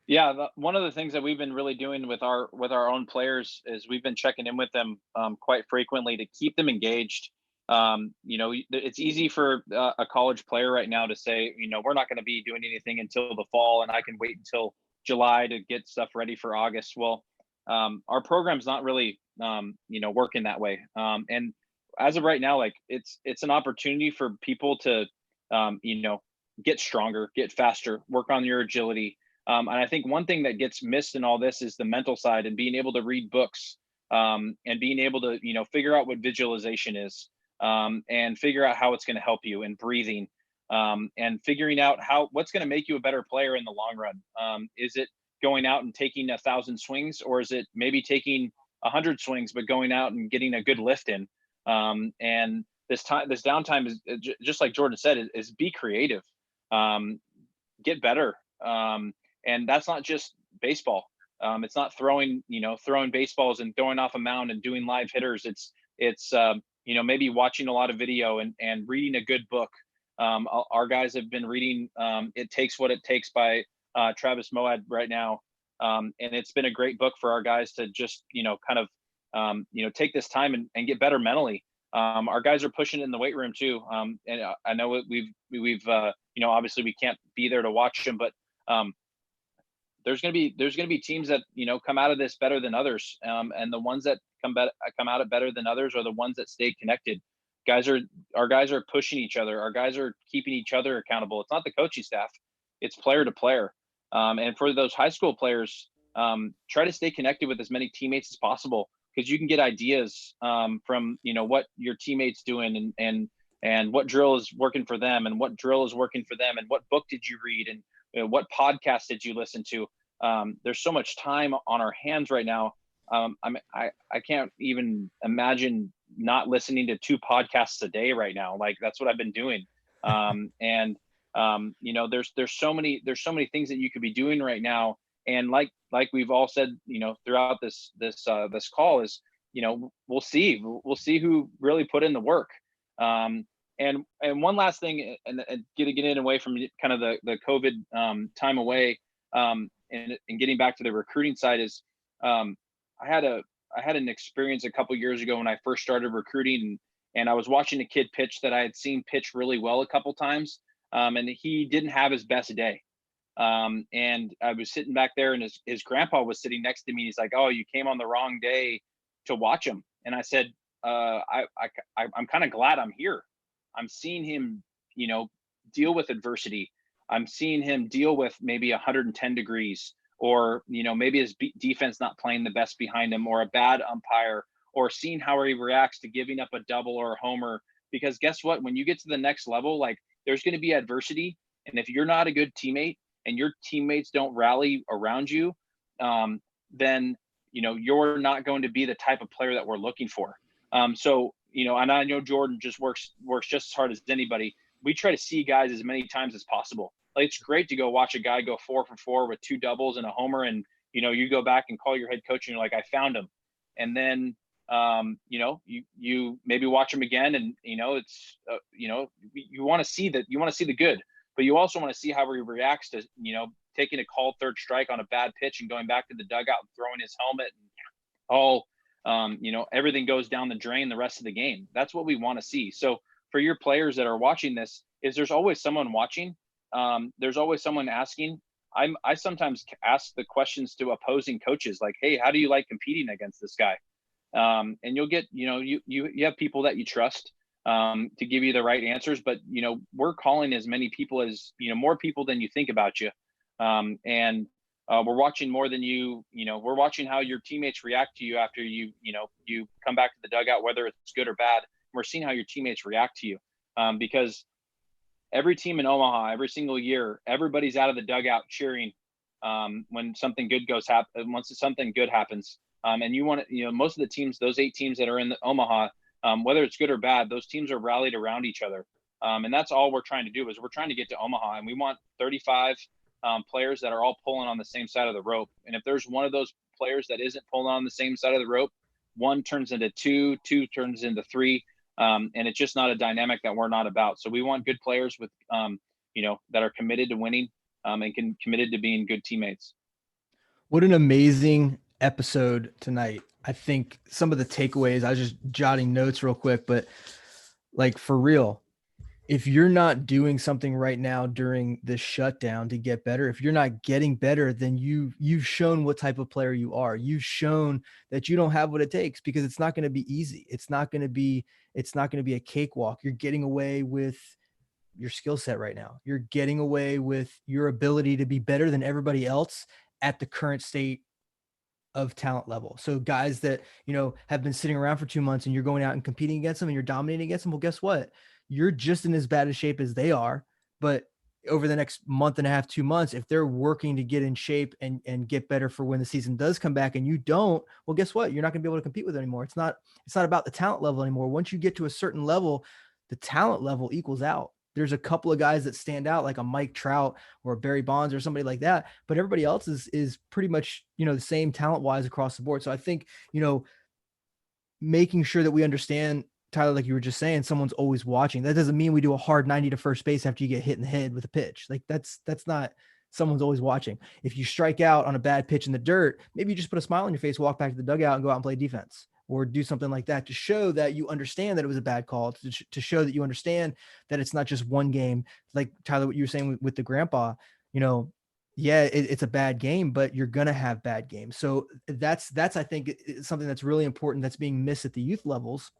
Yeah, one of the things that we've been really doing with our own players is we've been checking in with them quite frequently to keep them engaged. It's easy for a college player right now to say, we're not going to be doing anything until the fall, and I can wait until July to get stuff ready for August. Well, our program's not really, working that way. And as of right now, like it's an opportunity for people to, get stronger, get faster, work on your agility. And I think one thing that gets missed in all this is the mental side, and being able to read books, and being able to, figure out what visualization is, and figure out how it's going to help you, and breathing, and figuring out what's going to make you a better player in the long run. Is it going out and taking 1,000 swings, or is it maybe taking 100 swings, but going out and getting a good lift in? And this downtime is just like Jordon said, is be creative, get better. And that's not just baseball. It's not throwing baseballs and throwing off a mound and doing live hitters. It's maybe watching a lot of video and reading a good book. Our guys have been reading It Takes What It Takes by Travis Moad right now. And it's been a great book for our guys to just, take this time and get better mentally. Our guys are pushing it in the weight room too. And I know we've obviously we can't be there to watch them, but there's going to be teams that come out of this better than others, and the ones that come out of better than others are the ones that stay connected. Our guys are pushing each other. Our guys are keeping each other accountable. It's not the coaching staff; it's player to player. And for those high school players, try to stay connected with as many teammates as possible, because you can get ideas from what your teammates doing, and what drill is working for them, and what drill is working for them, and what book did you read, and what podcast did you listen to? There's so much time on our hands right now. I can't even imagine not listening to 2 podcasts a day right now. Like, that's what I've been doing. There's so many things that you could be doing right now. And like we've all said, throughout this call is, we'll see who really put in the work. And one last thing, and getting away from kind of the COVID time away, and getting back to the recruiting side is, I had an experience a couple years ago when I first started recruiting, and I was watching a kid pitch that I had seen pitch really well a couple times, and he didn't have his best day. And I was sitting back there, and his grandpa was sitting next to me. He's like, "Oh, you came on the wrong day to watch him." And I said, I'm kind of glad I'm here. I'm seeing him, deal with adversity. I'm seeing him deal with maybe 110 degrees, or, maybe his defense not playing the best behind him, or a bad umpire, or seeing how he reacts to giving up a double or a homer. Because guess what? When you get to the next level, like, there's going to be adversity. And if you're not a good teammate and your teammates don't rally around you, then, you're not going to be the type of player that we're looking for. And I know Jordon just works just as hard as anybody. We try to see guys as many times as possible. Like, it's great to go watch a guy go 4 for 4 with 2 doubles and a homer, and you go back and call your head coach and you're like, I found him. And then you maybe watch him again, and it's you want to see the good, but you also want to see how he reacts to taking a called third strike on a bad pitch and going back to the dugout and throwing his helmet, and everything goes down the drain the rest of the game. That's what we want to see. So for your players that are watching this is there's always someone watching. There's always someone asking. I sometimes ask the questions to opposing coaches, like, hey, how do you like competing against this guy? And you'll get, you have people that you trust to give you the right answers, but, we're calling as many people as, more people than you think about you. And we're watching more than we're watching how your teammates react to you after you come back to the dugout, whether it's good or bad. We're seeing how your teammates react to you because every team in Omaha, every single year, everybody's out of the dugout cheering when something good once something good happens. And you want to, most of the teams, those 8 teams that are in the Omaha, whether it's good or bad, those teams are rallied around each other. And that's all we're trying to do is we're trying to get to Omaha, and we want 35 players that are all pulling on the same side of the rope. And if there's one of those players that isn't pulling on the same side of the rope, 1 turns into 2, 2 turns into 3. And it's just not a dynamic that we're not about. So we want good players with, that are committed to winning and committed to being good teammates. What an amazing episode tonight. I think some of the takeaways, I was just jotting notes real quick, but like for real, if you're not doing something right now during this shutdown to get better, if you're not getting better, then you've shown what type of player you are. You've shown that you don't have what it takes, because it's not going to be easy. It's not going to be a cakewalk. You're getting away with your skill set right now. You're getting away with your ability to be better than everybody else at the current state of talent level. So guys that, have been sitting around for 2 months and you're going out and competing against them and you're dominating against them. Well, guess what? You're just in as bad a shape as they are. But over the next month and a half, 2 months, if they're working to get in shape and get better for when the season does come back and you don't, well, guess what? You're not going to be able to compete with them anymore. It's not about the talent level anymore. Once you get to a certain level, the talent level equals out. There's a couple of guys that stand out, like a Mike Trout or a Barry Bonds or somebody like that, but everybody else is pretty much, the same talent wise across the board. So I think, making sure that we understand, Tyler, like you were just saying, someone's always watching. That doesn't mean we do a hard 90 to first base after you get hit in the head with a pitch. Like that's not, someone's always watching. If you strike out on a bad pitch in the dirt, maybe you just put a smile on your face, walk back to the dugout and go out and play defense, or do something like that to show that you understand that it was a bad call, to show that you understand that it's not just one game. Like Tyler, what you were saying with the grandpa, it's a bad game, but you're going to have bad games. So that's, I think, something that's really important that's being missed at the youth levels.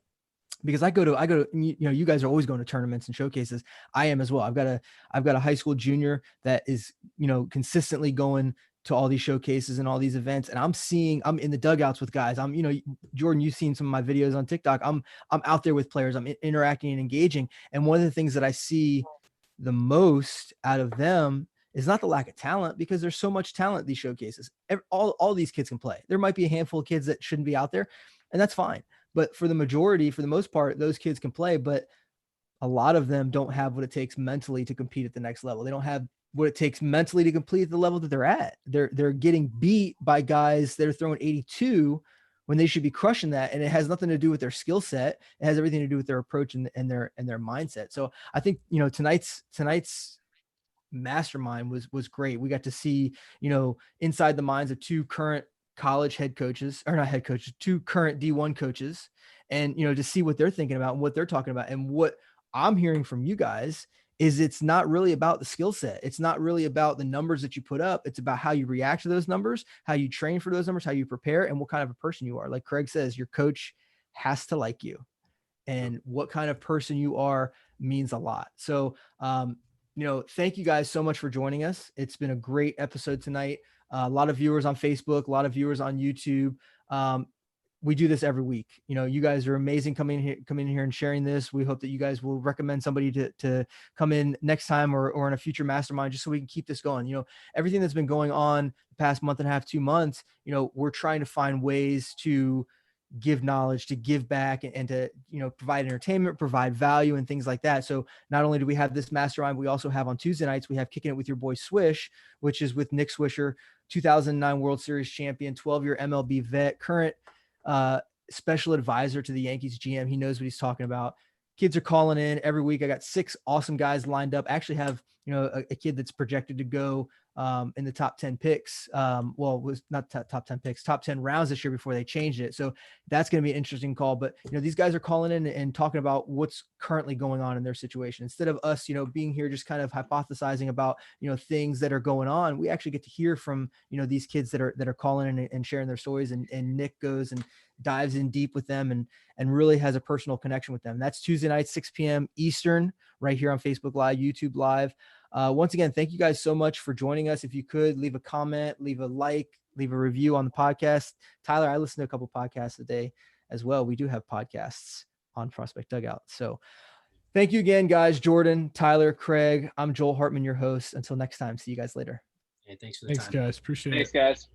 Because I go to, you guys are always going to tournaments and showcases. I am as well. I've got a high school junior that is, consistently going to all these showcases and all these events. And I'm in the dugouts with guys. Jordan, you've seen some of my videos on TikTok. I'm out there with players. I'm interacting and engaging. And one of the things that I see the most out of them is not the lack of talent, because there's so much talent at these showcases. All these kids can play. There might be a handful of kids that shouldn't be out there, and that's fine. But for the most part, those kids can play, but a lot of them don't have what it takes mentally to compete at the next level. They don't have what it takes mentally to complete at the level that they're at. They're getting beat by guys that are throwing 82 when they should be crushing that. And it has nothing to do with their skill set. It has everything to do with their approach and their mindset. So I think, tonight's mastermind was great. We got to see, inside the minds of 2 current college head coaches, or not head coaches, 2 current D1 coaches, and, to see what they're thinking about and what they're talking about. And what I'm hearing from you guys is it's not really about the skill set. It's not really about the numbers that you put up. It's about how you react to those numbers, how you train for those numbers, how you prepare, and what kind of a person you are. Like Craig says, your coach has to like you, and what kind of person you are means a lot. So, thank you guys so much for joining us. It's been a great episode tonight. A lot of viewers on Facebook, a lot of viewers on YouTube. We do this every week. You guys are amazing coming in here and sharing this. We hope that you guys will recommend somebody to come in next time or in a future mastermind, just so we can keep this going. Everything that's been going on the past month and a half, 2 months, we're trying to find ways to give knowledge, to give back, and to, provide entertainment, provide value and things like that. So not only do we have this mastermind, we also have on Tuesday nights, we have Kicking It with your boy Swish, which is with Nick Swisher, 2009 World Series champion, 12-year MLB vet, current special advisor to the Yankees GM. He knows what he's talking about. Kids are calling in every week. I got 6 awesome guys lined up. I actually have, a kid that's projected to go in the top 10 picks. Was not top 10 picks, top 10 rounds this year before they changed it. So that's going to be an interesting call. But, these guys are calling in and talking about what's currently going on in their situation. Instead of us, being here just kind of hypothesizing about, things that are going on, we actually get to hear from, these kids that are calling in and sharing their stories. And Nick goes and dives in deep with them and really has a personal connection with them. That's Tuesday night, 6 p.m. Eastern, right here on Facebook Live, YouTube Live. Once again, thank you guys so much for joining us. If you could leave a comment, leave a like, leave a review on the podcast. Tyler, I listen to a couple podcasts a day as well. We do have podcasts on Prospect Dugout. So thank you again, guys. Jordan, Tyler, Craig. I'm Joel Hartman, your host. Until next time, see you guys later. Hey, thanks for the time. Thanks, guys. Appreciate it. Thanks, guys.